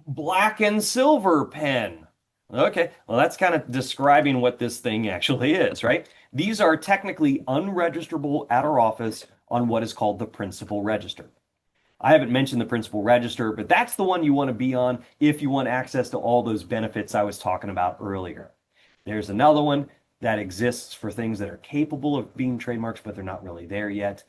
Speaker 2: black and silver pen. Okay, well, that's kind of describing what this thing actually is, right? These are technically unregistrable at our office on what is called the principal register. I haven't mentioned the principal register, but that's the one you want to be on if you want access to all those benefits I was talking about earlier. There's another one that exists for things that are capable of being trademarks, but they're not really there yet.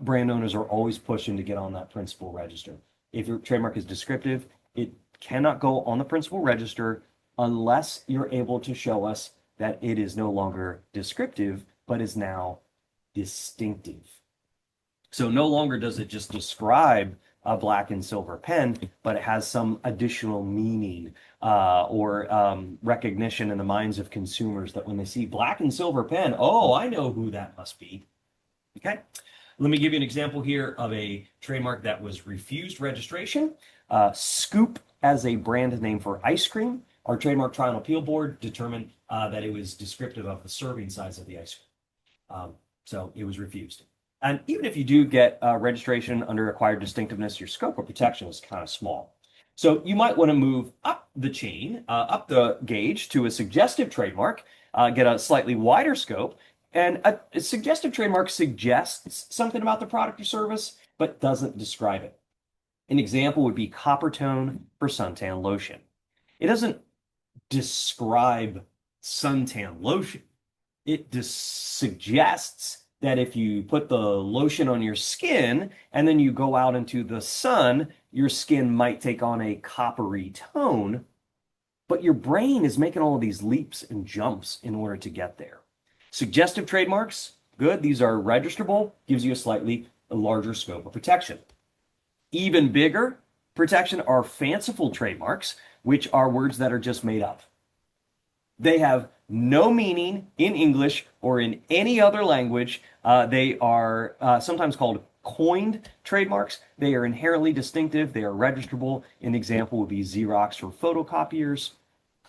Speaker 2: Brand owners are always pushing to get on that principal register. If your trademark is descriptive, it cannot go on the principal register unless you're able to show us that it is no longer descriptive, but is now distinctive. So no longer does it just describe a black and silver pen, but it has some additional meaning or recognition in the minds of consumers that when they see black and silver pen, oh, I know who that must be. Okay. Let me give you an example here of a trademark that was refused registration. Scoop as a brand name for ice cream. Our Trademark Trial and Appeal Board determined that it was descriptive of the serving size of the ice cream. So it was refused. And even if you do get registration under acquired distinctiveness, your scope of protection is kind of small. So you might want to move up the chain, up the gauge to a suggestive trademark, get a slightly wider scope, And a suggestive trademark suggests something about the product or service, but doesn't describe it. An example would be copper tone for suntan lotion. It doesn't describe suntan lotion. It just suggests that if you put the lotion on your skin and then you go out into the sun, your skin might take on a coppery tone, but your brain is making all of these leaps and jumps in order to get there. Suggestive trademarks, good. These are registrable, gives you a slightly larger scope of protection. Even bigger protection are fanciful trademarks, which are words that are just made up. They have no meaning in English or in any other language. They are sometimes called coined trademarks. They are inherently distinctive. They are registrable. An example would be Xerox for photocopiers,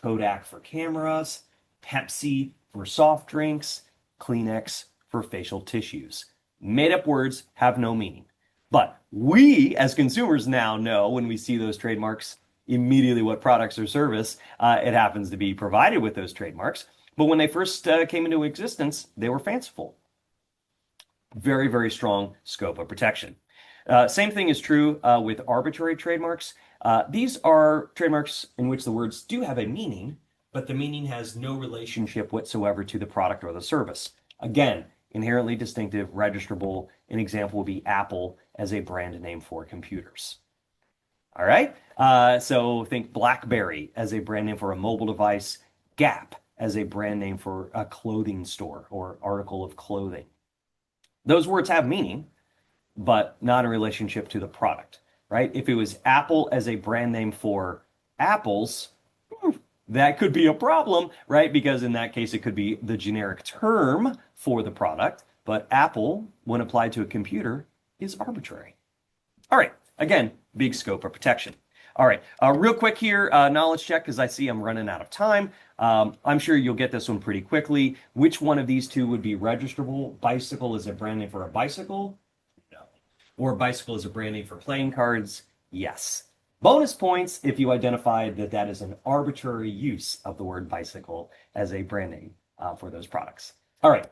Speaker 2: Kodak for cameras, Pepsi for soft drinks, Kleenex for facial tissues. Made up words have no meaning. But we, as consumers, now know when we see those trademarks immediately what products or service it happens to be provided with those trademarks. But when they first came into existence, they were fanciful. Very, very strong scope of protection. Same thing is true with arbitrary trademarks. These are trademarks in which the words do have a meaning, but the meaning has no relationship whatsoever to the product or the service. Again, inherently distinctive, registrable. An example would be Apple as a brand name for computers. All right. So think BlackBerry as a brand name for a mobile device, Gap as a brand name for a clothing store or article of clothing. Those words have meaning, but not in relationship to the product, right? If it was Apple as a brand name for apples, that could be a problem, right? Because in that case, it could be the generic term for the product, but Apple, when applied to a computer, is arbitrary. All right. Again, big scope of protection. All right. Real quick here, knowledge check, because I see I'm running out of time. I'm sure you'll get this one pretty quickly. Which one of these two would be registrable? Bicycle is a brand name for a bicycle? No. Or bicycle is a brand name for playing cards? Yes. Bonus points if you identified that that is an arbitrary use of the word bicycle as a brand name for those products. All right,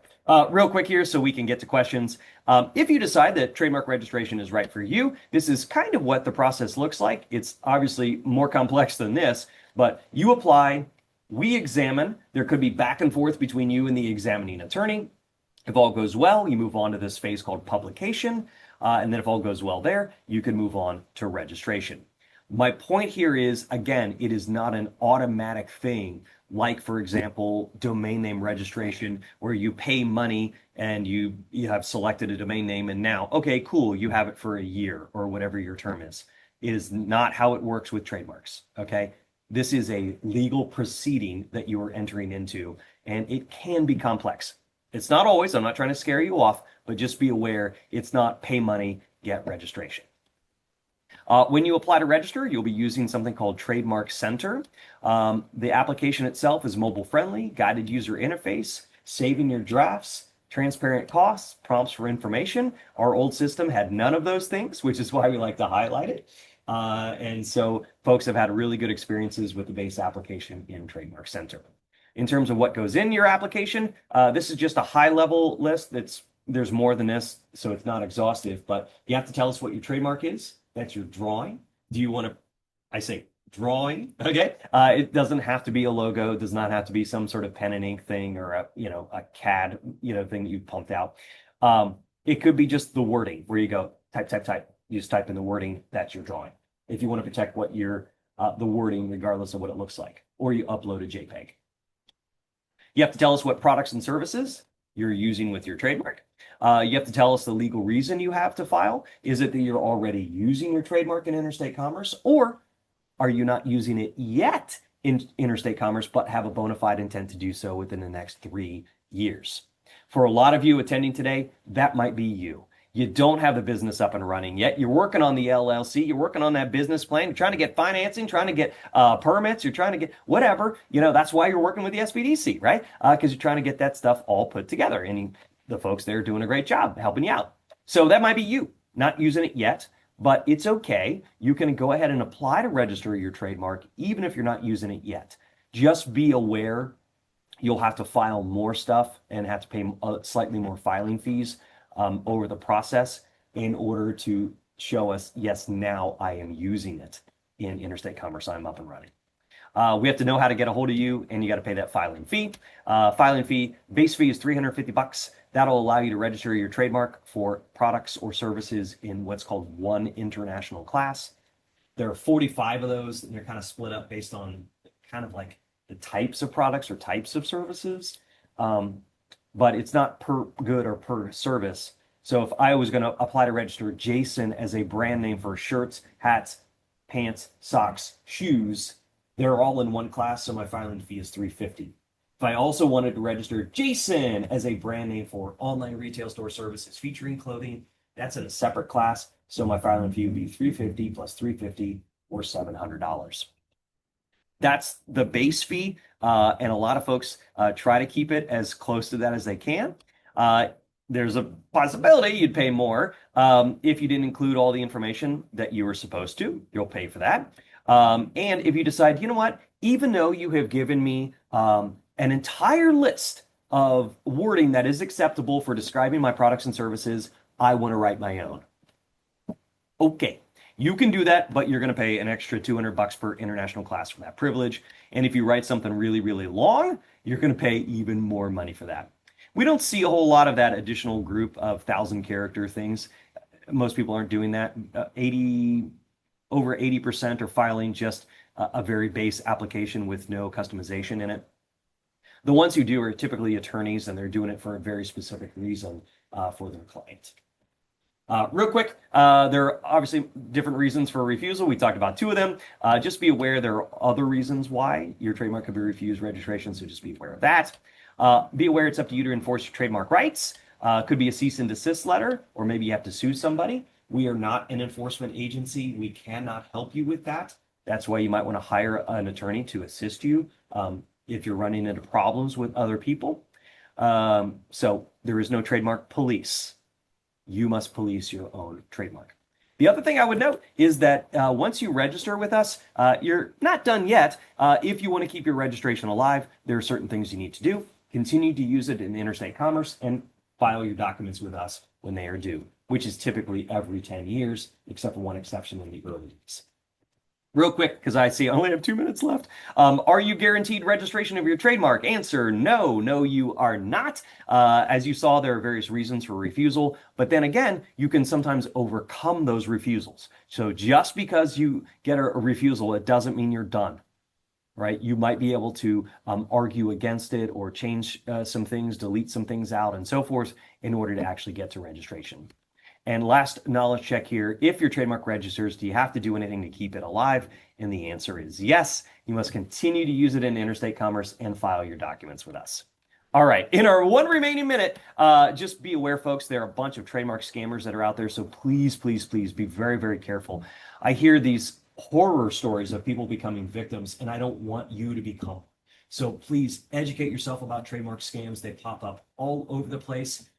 Speaker 2: real quick here so we can get to questions. If you decide that trademark registration is right for you, this is kind of what the process looks like. It's obviously more complex than this, but you apply, we examine. There could be back and forth between you and the examining attorney. If all goes well, you move on to this phase called publication. And then if all goes well there, you can move on to registration. My point here is, again, it is not an automatic thing, like, for example, domain name registration, where you pay money and you have selected a domain name and now, okay, cool, you have it for a year or whatever your term is. It is not how it works with trademarks, okay? This is a legal proceeding that you are entering into, and it can be complex. It's not always, I'm not trying to scare you off, but just be aware it's not pay money, get registration. When you apply to register, you'll be using something called Trademark Center. The application itself is mobile friendly, guided user interface, saving your drafts, transparent costs, prompts for information. Our old system had none of those things, which is why we like to highlight it. And so folks have had really good experiences with the base application in Trademark Center. In terms of what goes in your application, this is just a high level list. There's more than this, so it's not exhaustive, but you have to tell us what your trademark is. That's your drawing. Do you want to, I say drawing, okay? It doesn't have to be a logo. It does not have to be some sort of pen and ink thing or a CAD, thing that you pumped out. It could be just the wording where you go type, type, type. You just type in the wording, that's your drawing. If you want to protect what the wording, regardless of what it looks like, or you upload a JPEG. You have to tell us what products and services you're using with your trademark. You have to tell us the legal reason you have to file. Is it that you're already using your trademark in interstate commerce, or are you not using it yet in interstate commerce, but have a bona fide intent to do so within the next 3 years? For a lot of you attending today, that might be you. You don't have the business up and running yet. You're working on the LLC. You're working on that business plan. You're trying to get financing, trying to get permits. You're trying to get whatever. That's why you're working with the SBDC, right? Because you're trying to get that stuff all put together. And the folks there are doing a great job helping you out. So that might be you, not using it yet, but it's okay. You can go ahead and apply to register your trademark, even if you're not using it yet. Just be aware you'll have to file more stuff and have to pay slightly more filing fees over the process in order to show us, yes, now I am using it in interstate commerce. I'm up and running. We have to know how to get a hold of you, and you got to pay that filing fee. Filing fee, base fee is $350. That'll allow you to register your trademark for products or services in what's called one international class. There are 45 of those, and they're kind of split up based on kind of like the types of products or types of services. But it's not per good or per service. So if I was going to apply to register Jason as a brand name for shirts, hats, pants, socks, shoes, they're all in one class, so my filing fee is $350. If I also wanted to register Jason as a brand name for online retail store services featuring clothing, that's in a separate class, so my filing fee would be $350 plus $350 or $700. That's the base fee, and a lot of folks try to keep it as close to that as they can. There's a possibility you'd pay more if you didn't include all the information that you were supposed to. You'll pay for that. And if you decide, you know what, even though you have given me an entire list of wording that is acceptable for describing my products and services, I want to write my own. Okay, you can do that, but you're going to pay an extra $200 per international class for that privilege. And if you write something really, really long, you're going to pay even more money for that. We don't see a whole lot of that additional group of 1,000-character things. Most people aren't doing that. Over 80% are filing just a very base application with no customization in it. The ones who do are typically attorneys, and they're doing it for a very specific reason for their client. Real quick, there are obviously different reasons for refusal. We talked about two of them. Just be aware there are other reasons why your trademark could be refused registration, so just be aware of that. Be aware it's up to you to enforce your trademark rights. Could be a cease and desist letter, or maybe you have to sue somebody. We are not an enforcement agency. We cannot help you with that. That's why you might want to hire an attorney to assist you if you're running into problems with other people. So there is no trademark police. You must police your own trademark. The other thing I would note is that once you register with us, you're not done yet. If you want to keep your registration alive, there are certain things you need to do. Continue to use it in interstate commerce and file your documents with us when they are due, which is typically every 10 years, except for one exception in the early days. Real quick, because I see I only have 2 minutes left. Are you guaranteed registration of your trademark? Answer, no, no, you are not. As you saw, there are various reasons for refusal, but then again, you can sometimes overcome those refusals. So just because you get a refusal, it doesn't mean you're done, right? You might be able to argue against it or change some things, delete some things out, and so forth in order to actually get to registration. And last knowledge check here, if your trademark registers, do you have to do anything to keep it alive? And the answer is yes. You must continue to use it in interstate commerce and file your documents with us. All right, in our one remaining minute, just be aware, folks, there are a bunch of trademark scammers that are out there, so please, please, please be very, very careful. I hear these horror stories of people becoming victims, and I don't want you to become. So please educate yourself about trademark scams. They pop up all over the place.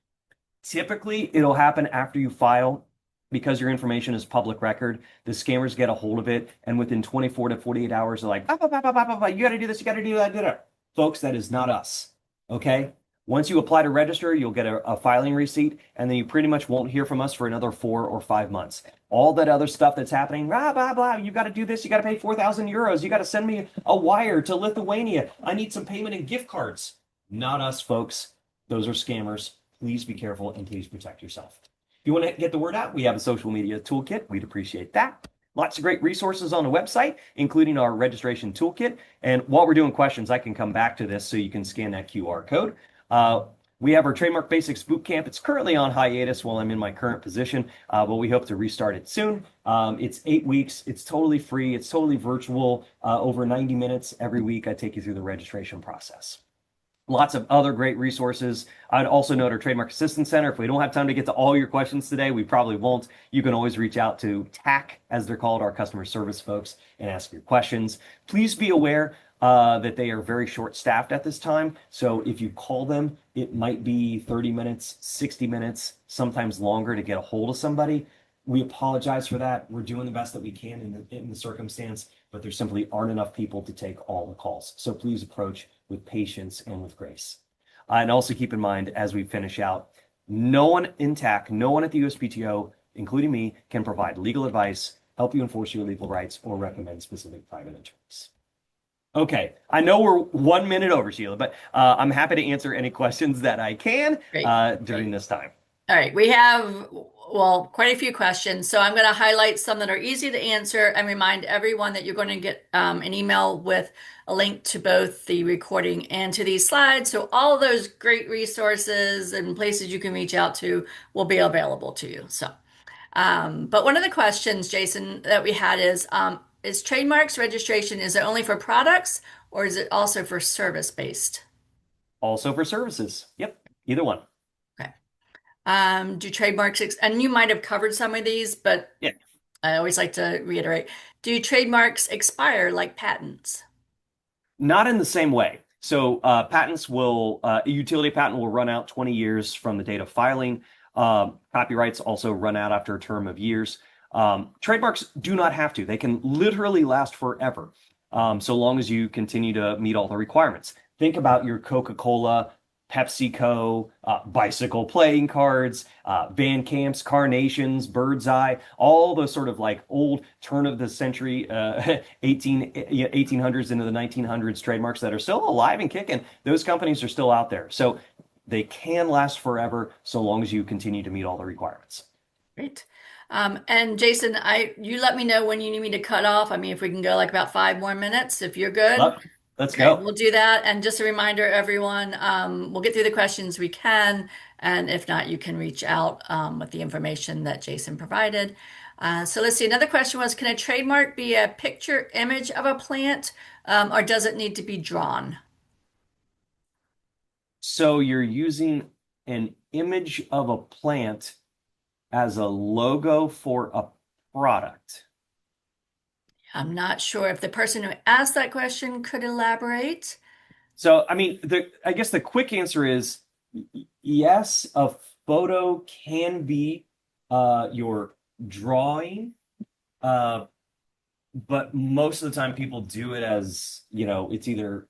Speaker 2: Typically, it'll happen after you file because your information is public record. The scammers get a hold of it, and within 24 to 48 hours, they're like, bah, bah, bah, bah, bah, bah, bah, you got to do this, you got to do that. Folks, that is not us. Okay? Once you apply to register, you'll get a filing receipt, and then you pretty much won't hear from us for another 4 or 5 months. All that other stuff that's happening, blah, blah, blah, you got to do this, you got to pay 4,000 euros, you got to send me a wire to Lithuania, I need some payment in gift cards. Not us, folks. Those are scammers. Please be careful and please protect yourself. If you want to get the word out, we have a social media toolkit. We'd appreciate that. Lots of great resources on the website, including our registration toolkit. And while we're doing questions, I can come back to this so you can scan that QR code. We have our Trademark Basics Bootcamp. It's currently on hiatus while I'm in my current position, but we hope to restart it soon. It's 8 weeks. It's totally free. It's totally virtual. Over 90 minutes every week, I take you through the registration process. Lots of other great resources. I'd also note our Trademark Assistance Center. If we don't have time to get to all your questions today, we probably won't. You can always reach out to TAC, as they're called, our customer service folks, and ask your questions. Please be aware that they are very short-staffed at this time. So if you call them, it might be 30 minutes, 60 minutes, sometimes longer to get a hold of somebody. We apologize for that. We're doing the best that we can in the circumstance, but there simply aren't enough people to take all the calls. So please approach with patience and with grace. And also keep in mind, as we finish out, no one in TAC, no one at the USPTO, including me, can provide legal advice, help you enforce your legal rights, or recommend specific private attorneys. Okay, I know we're 1 minute over, Sheila, but I'm happy to answer any questions that I can
Speaker 1: Great.
Speaker 2: during this time.
Speaker 1: All right, we have, well, quite a few questions. So I'm going to highlight some that are easy to answer and remind everyone that you're going to get an email with a link to both the recording and to these slides. So all of those great resources and places you can reach out to will be available to you. So, but one of the questions, Jason, that we had is trademarks registration, is it only for products or is it also for service-based?
Speaker 2: Also for services. Yep, either one.
Speaker 1: Okay. Do trademarks, and you might have covered some of these, but
Speaker 2: Yeah.
Speaker 1: I always like to reiterate, do trademarks expire like patents?
Speaker 2: Not in the same way. So patents will, a utility patent will run out 20 years from the date of filing. Copyrights also run out after a term of years. Trademarks do not have to. They can literally last forever, so long as you continue to meet all the requirements. Think about your Coca-Cola, PepsiCo, bicycle playing cards, Van Camp's, Carnations, Bird's Eye, all those sort of like old turn of the century 1800s into the 1900s trademarks that are still alive and kicking. Those companies are still out there. So they can last forever so long as you continue to meet all the requirements.
Speaker 1: Great. And Jason, you let me know when you need me to cut off. I mean, if we can go like about 5 more minutes, if you're good.
Speaker 2: Look, let's
Speaker 1: Okay,
Speaker 2: go.
Speaker 1: we'll do that. And just a reminder, everyone, we'll get through the questions we can. And if not, you can reach out with the information that Jason provided. So let's see. Another question was, can a trademark be a picture image of a plant, or does it need to be drawn?
Speaker 2: So you're using an image of a plant as a logo for a product.
Speaker 1: I'm not sure if the person who asked that question could elaborate.
Speaker 2: So, I mean, I guess the quick answer is yes, a photo can be your drawing, uh, but most of the time people do it as, it's either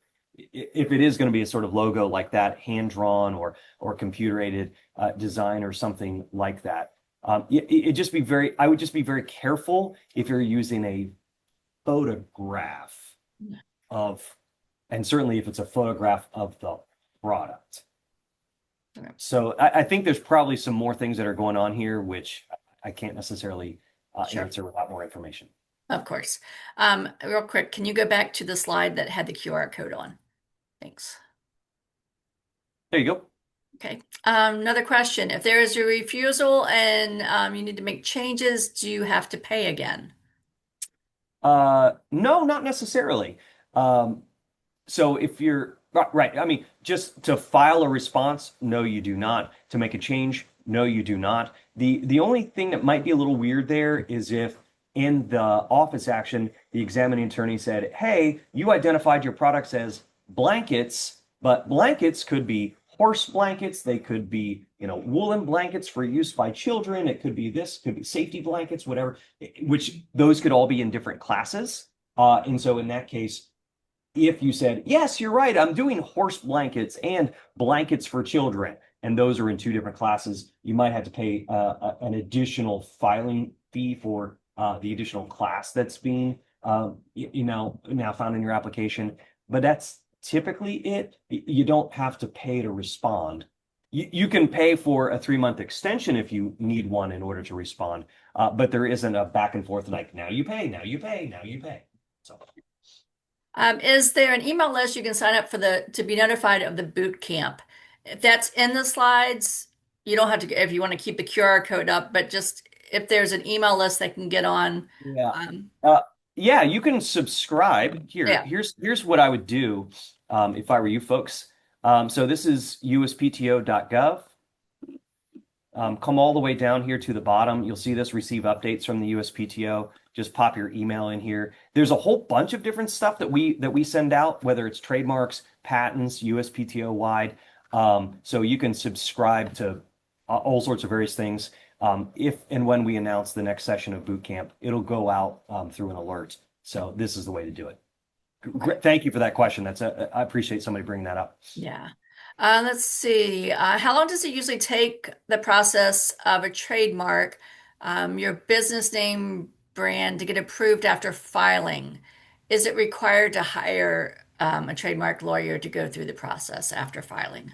Speaker 2: if it is going to be a sort of logo like that, hand drawn or computer aided design or something like that. I would just be very careful if you're using a photograph of, and certainly if it's a photograph of the product.
Speaker 1: Okay.
Speaker 2: So I think there's probably some more things that are going on here, which I can't necessarily
Speaker 1: Sure,
Speaker 2: answer without more information.
Speaker 1: of course. Real quick, can you go back to the slide that had the QR code on? Thanks.
Speaker 2: There you go.
Speaker 1: Okay. Another question. If there is a refusal and you need to make changes, do you have to pay again?
Speaker 2: No, not necessarily. Um, So if you're right, I mean, just to file a response, no, you do not. To make a change, no, you do not. The only thing that might be a little weird there is if in the office action, the examining attorney said, "Hey, you identified your products as blankets, but blankets could be horse blankets, they could be, woolen blankets for use by children, it could be this, could be safety blankets, whatever, which those could all be in different classes." And so in that case, if you said, yes, you're right, I'm doing horse blankets and blankets for children, and those are in two different classes, you might have to pay an additional filing fee for the additional class that's being, now found in your application. But that's typically it. You don't have to pay to respond. You can pay for a 3 month extension if you need one in order to respond, but there isn't a back and forth like now you pay, now you pay, now you pay. So.
Speaker 1: Is there an email list you can sign up for to be notified of the boot camp? If that's in the slides, you don't have to, if you want to keep the QR code up, but just if there's an email list they can get on.
Speaker 2: Yeah.
Speaker 1: Um,
Speaker 2: Uh, yeah, you can subscribe. Here,
Speaker 1: yeah,
Speaker 2: here's what I would do if I were you folks. So this is uspto.gov. Come all the way down here to the bottom. You'll see this receive updates from the USPTO. Just pop your email in here. There's a whole bunch of different stuff that we send out, whether it's trademarks, patents, USPTO wide. So you can subscribe to all sorts of various things. If and when we announce the next session of boot camp, it'll go out through an alert. So this is the way to do it. Thank you for that question. I appreciate somebody bringing that up.
Speaker 1: Yeah. Let's see. How long does it usually take the process of a trademark, your business name brand to get approved after filing? Is it required to hire a trademark lawyer to go through the process after filing?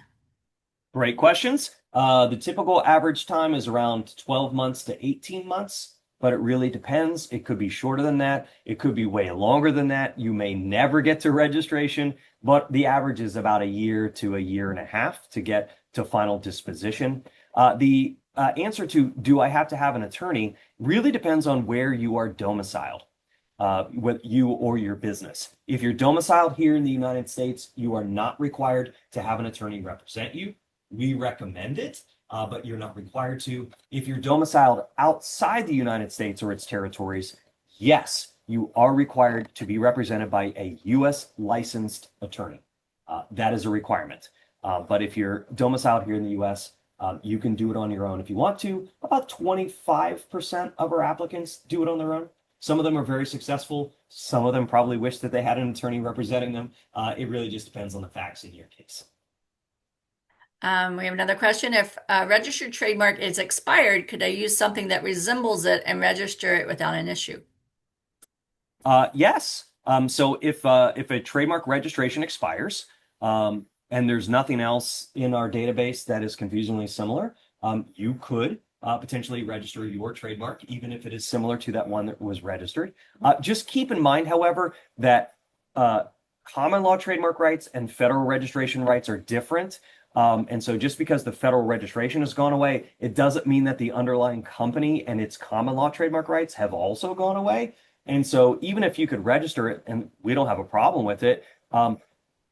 Speaker 2: Great questions. The typical average time is around 12 months to 18 months, but it really depends. It could be shorter than that. It could be way longer than that. You may never get to registration, but the average is about a year to a year and a half to get to final disposition. The answer to do I have to have an attorney really depends on where you are domiciled, with you or your business. If you're domiciled here in the United States, you are not required to have an attorney represent you. We recommend it, but you're not required to. If you're domiciled outside the United States or its territories, yes, you are required to be represented by a U.S. licensed attorney. That is a requirement. But if you're domiciled here in the U.S., you can do it on your own if you want to. About 25% of our applicants do it on their own. Some of them are very successful. Some of them probably wish that they had an attorney representing them. It really just depends on the facts in your case.
Speaker 1: We have another question. If a registered trademark is expired, could I use something that resembles it and register it without an issue?
Speaker 2: Yes. So if a trademark registration expires, and there's nothing else in our database that is confusingly similar, you could potentially register your trademark, even if it is similar to that one that was registered. Just keep in mind, however, that common law trademark rights and federal registration rights are different. And so just because the federal registration has gone away, it doesn't mean that the underlying company and its common law trademark rights have also gone away. And so even if you could register it and we don't have a problem with it,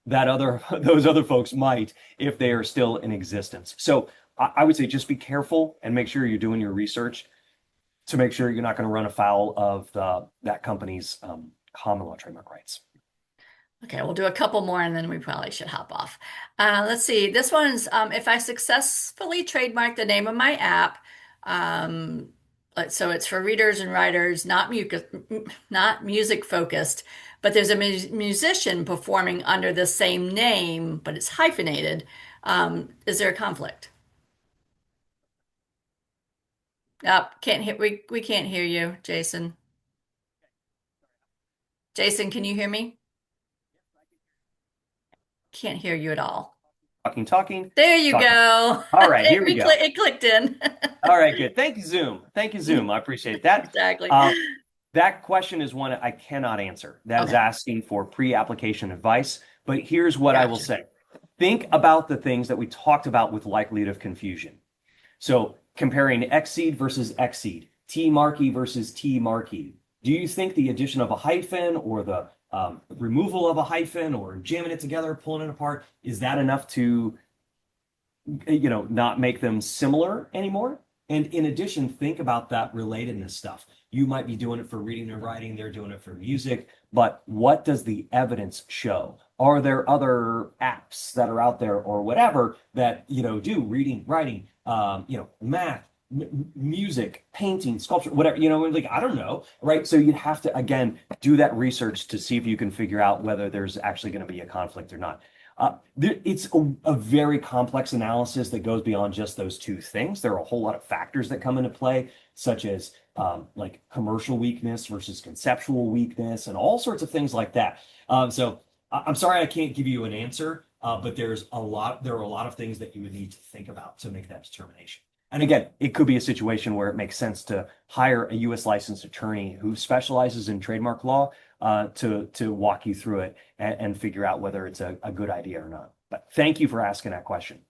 Speaker 2: that other those other folks might if they are still in existence. So I would say just be careful and make sure you're doing your research to make sure you're not going to run afoul of that company's common law trademark rights.
Speaker 1: Okay, we'll do a couple more and then we probably should hop off. Let's see. This one's if I successfully trademark the name of my app, um, so it's for readers and writers, not music focused, but there's a musician performing under the same name, but it's hyphenated. Is there a conflict? Can't hear we can't hear you, Jason. Jason, can you hear me? Can't hear you at all.
Speaker 2: Talking, talking,
Speaker 1: There you
Speaker 2: talking.
Speaker 1: go.
Speaker 2: All right, here we go.
Speaker 1: It clicked in.
Speaker 2: All right, good. Thank you, Zoom. Thank you, Zoom. I appreciate that.
Speaker 1: Exactly.
Speaker 2: Uh, that question is one I cannot answer. That is
Speaker 1: Okay,
Speaker 2: asking for pre-application advice. But here's what I will
Speaker 1: gotcha.
Speaker 2: say. Think about the things that we talked about with likelihood of confusion. So comparing Xseed versus Xseed, T marquee versus T marquee. Do you think the addition of a hyphen or the removal of a hyphen or jamming it together, pulling it apart, is that enough to not make them similar anymore? And in addition, think about that relatedness stuff. You might be doing it for reading and writing, they're doing it for music, but what does the evidence show? Are there other apps that are out there or whatever that, do reading, writing, math, music, painting, sculpture, whatever, like, I don't know, right? So you'd have to, again, do that research to see if you can figure out whether there's actually going to be a conflict or not. It's a very complex analysis that goes beyond just those two things. There are a whole lot of factors that come into play, such as like commercial weakness versus conceptual weakness, and all sorts of things like that. So I'm sorry I can't give you an answer, but there are a lot of things that you would need to think about to make that determination. And again, it could be a situation where it makes sense to hire a U.S. licensed attorney who specializes in trademark law to walk you through it and figure out whether it's a good idea or not. But thank you for asking that question.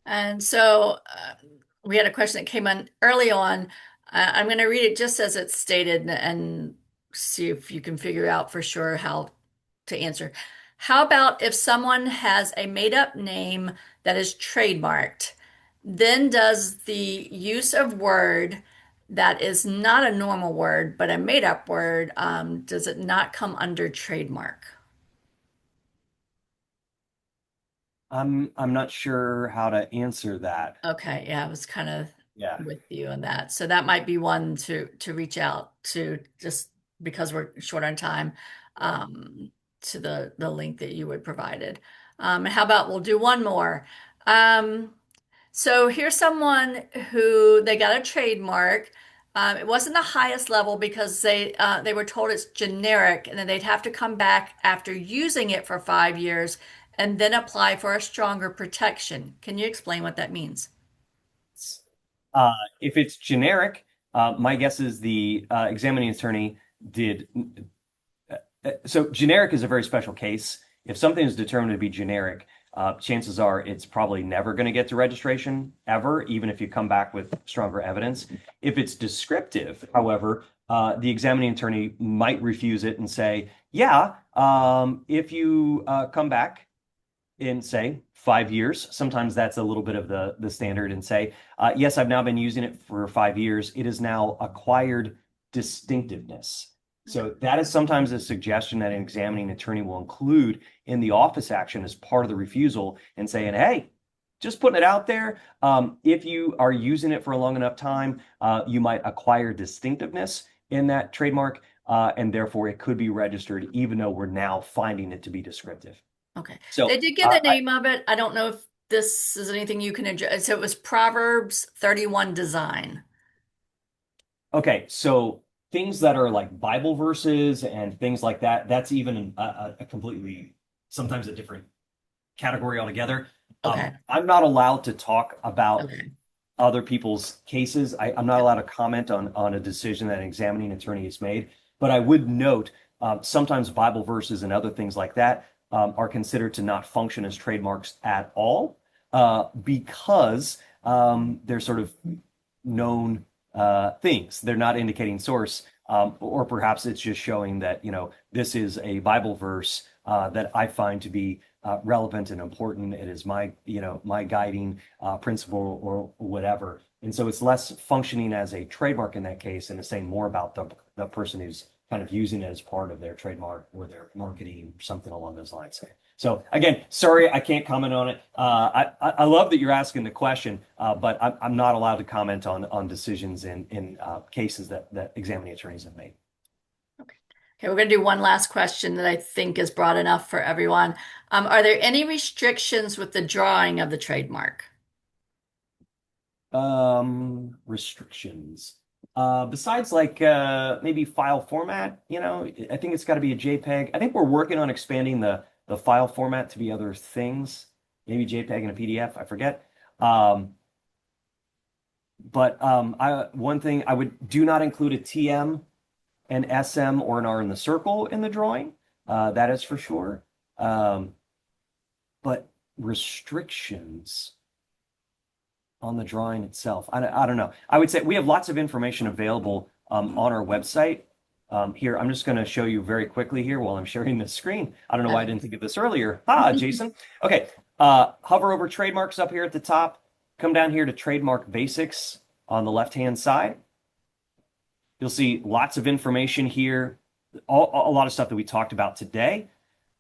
Speaker 1: And so we had a question that came in early on. I'm going to read it just as it's stated and see if you can figure out for sure how to answer. How about if someone has a made-up name that is trademarked, then does the use of word that is not a normal word, but a made-up word, does it not come under trademark?
Speaker 2: I'm not sure how to answer that.
Speaker 1: Okay, yeah, I was kind of
Speaker 2: Yeah.
Speaker 1: with you on that. So that might be one to reach out to just because we're short on time. um, to the link that you would provided. How about we'll do one more. Um, so here's someone who they got a trademark. It wasn't the highest level because they were told it's generic and then they'd have to come back after using it for 5 years and then apply for a stronger protection. Can you explain what that means?
Speaker 2: Uh, if it's generic, my guess is the examining attorney did. So generic is a very special case. If something is determined to be generic, chances are it's probably never going to get to registration ever, even if you come back with stronger evidence. If it's descriptive, however, the examining attorney might refuse it and say, yeah, if you come back in, say, 5 years, sometimes that's a little bit of the standard, and say, yes, I've now been using it for 5 years. It is now acquired distinctiveness. So that is sometimes a suggestion that an examining attorney will include in the office action as part of the refusal and saying, hey, just putting it out there. If you are using it for a long enough time, you might acquire distinctiveness in that trademark, and therefore it could be registered, even though we're now finding it to be descriptive.
Speaker 1: Okay.
Speaker 2: So
Speaker 1: They did give the name of it. I don't know if this is anything you can address. So it was Proverbs 31 Design.
Speaker 2: okay, so things that are like Bible verses and things like that, that's even a completely, sometimes a different category altogether.
Speaker 1: Okay.
Speaker 2: I'm not allowed to talk about
Speaker 1: Okay.
Speaker 2: other people's cases. I'm not allowed to comment on a decision that an examining attorney has made, but I would note sometimes Bible verses and other things like that are considered to not function as trademarks at all because they're sort of known things. They're not indicating source, or perhaps it's just showing that, this is a Bible verse that I find to be relevant and important. It is my guiding principle or whatever. And so it's less functioning as a trademark in that case, and it's saying more about the person who's kind of using it as part of their trademark or their marketing, something along those lines. So again, sorry, I can't comment on it. I love that you're asking the question, but I'm not allowed to comment on decisions in cases that examining attorneys have made.
Speaker 1: Okay, we're going to do one last question that I think is broad enough for everyone. Are there any restrictions with the drawing of the trademark?
Speaker 2: Restrictions. Besides like maybe file format, I think it's got to be a JPEG. I think we're working on expanding the file format to be other things, maybe JPEG and a PDF, I forget. But one thing I would do not include a TM, an SM, or an R in the circle in the drawing. That is for sure. But restrictions on the drawing itself. I don't know. I would say we have lots of information available on our website. Here, I'm just going to show you very quickly here while I'm sharing the screen. I don't know why I didn't think of this earlier. Jason. Okay. Hover over trademarks up here at the top. Come down here to Trademark Basics on the left-hand side. You'll see lots of information here, a lot of stuff that we talked about today.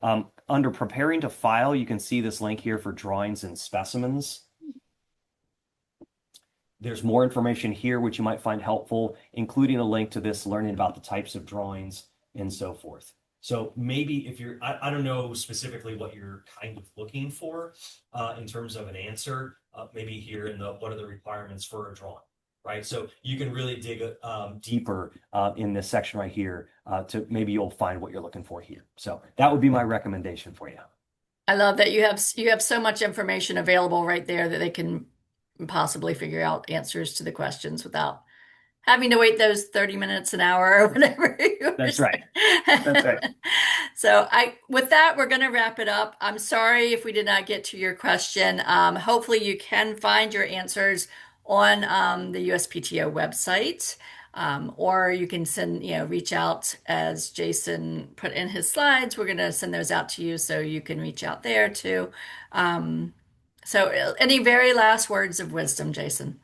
Speaker 2: Under Preparing to File, you can see this link here for drawings and specimens. There's more information here which you might find helpful, including a link to this, learning about the types of drawings and so forth. So maybe if you're, I don't know specifically what you're kind of looking for in terms of an answer, maybe here in the what are the requirements for a drawing, right? So you can really dig deeper in this section right here to maybe you'll find what you're looking for here. So that would be my recommendation for you.
Speaker 1: I love that you have so much information available right there that they can possibly figure out answers to the questions without having to wait those 30 minutes, an hour, or whatever you were
Speaker 2: That's right. That's
Speaker 1: saying.
Speaker 2: right.
Speaker 1: So with that, we're going to wrap it up. I'm sorry if we did not get to your question. Hopefully you can find your answers on the USPTO website. Or you can reach out as Jason put in his slides. We're going to send those out to you so you can reach out there too. So any very last words of wisdom, Jason?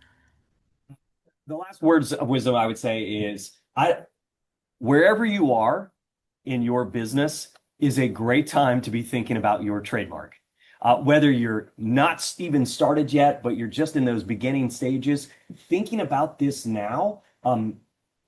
Speaker 2: The last words of wisdom I would say is wherever you are in your business is a great time to be thinking about your trademark. Whether you're not even started yet, but you're just in those beginning stages, thinking about this now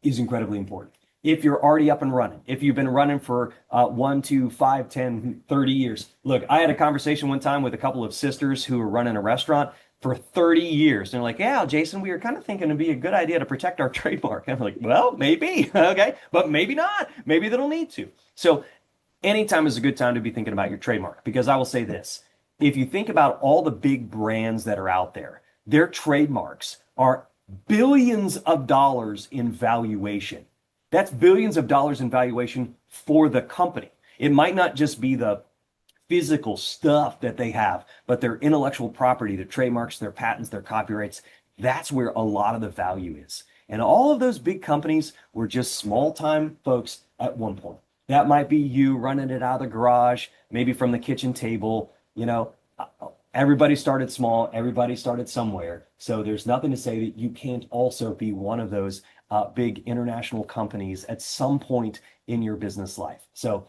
Speaker 2: is incredibly important. if you're already up and running, if you've been running for 1, 2, 5, 10, 30 years. Look, I had a conversation one time with a couple of sisters who were running a restaurant for 30 years. And they're like, yeah, Jason, we were kind of thinking it'd be a good idea to protect our trademark. And I'm like, well, maybe. Okay. But maybe not. Maybe they don't need to. So anytime is a good time to be thinking about your trademark because I will say this. If you think about all the big brands that are out there, their trademarks are billions of dollars in valuation. That's billions of dollars in valuation for the company. It might not just be the physical stuff that they have, but their intellectual property, their trademarks, their patents, their copyrights. That's where a lot of the value is. And all of those big companies were just small time folks at one point. That might be you running it out of the garage, maybe from the kitchen table. Everybody started small, everybody started somewhere. So there's nothing to say that you can't also be one of those big international companies at some point in your business life. So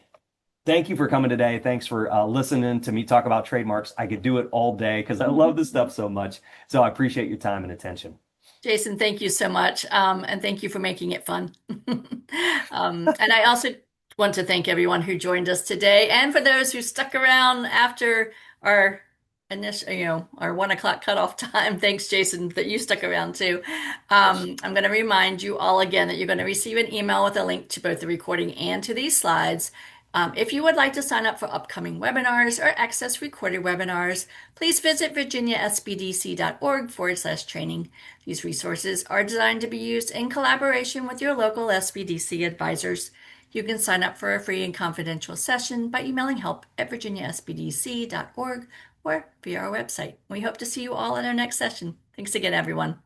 Speaker 2: thank you for coming today. Thanks for listening to me talk about trademarks. I could do it all day because I love this stuff so much. So I appreciate your time and attention.
Speaker 1: Jason, thank you so much. And thank you for making it fun. And I also want to thank everyone who joined us today and for those who stuck around after our initial, our 1 o'clock cutoff time. Thanks, Jason, that you stuck around too. I'm going to remind you all again that you're going to receive an email with a link to both the recording and to these slides. If you would like to sign up for upcoming webinars or access recorded webinars, please visit virginiaspdc.org/training. These resources are designed to be used in collaboration with your local SBDC advisors. You can sign up for a free and confidential session by emailing help@virginiaspdc.org or via our website. We hope to see you all at our next session. Thanks again, everyone.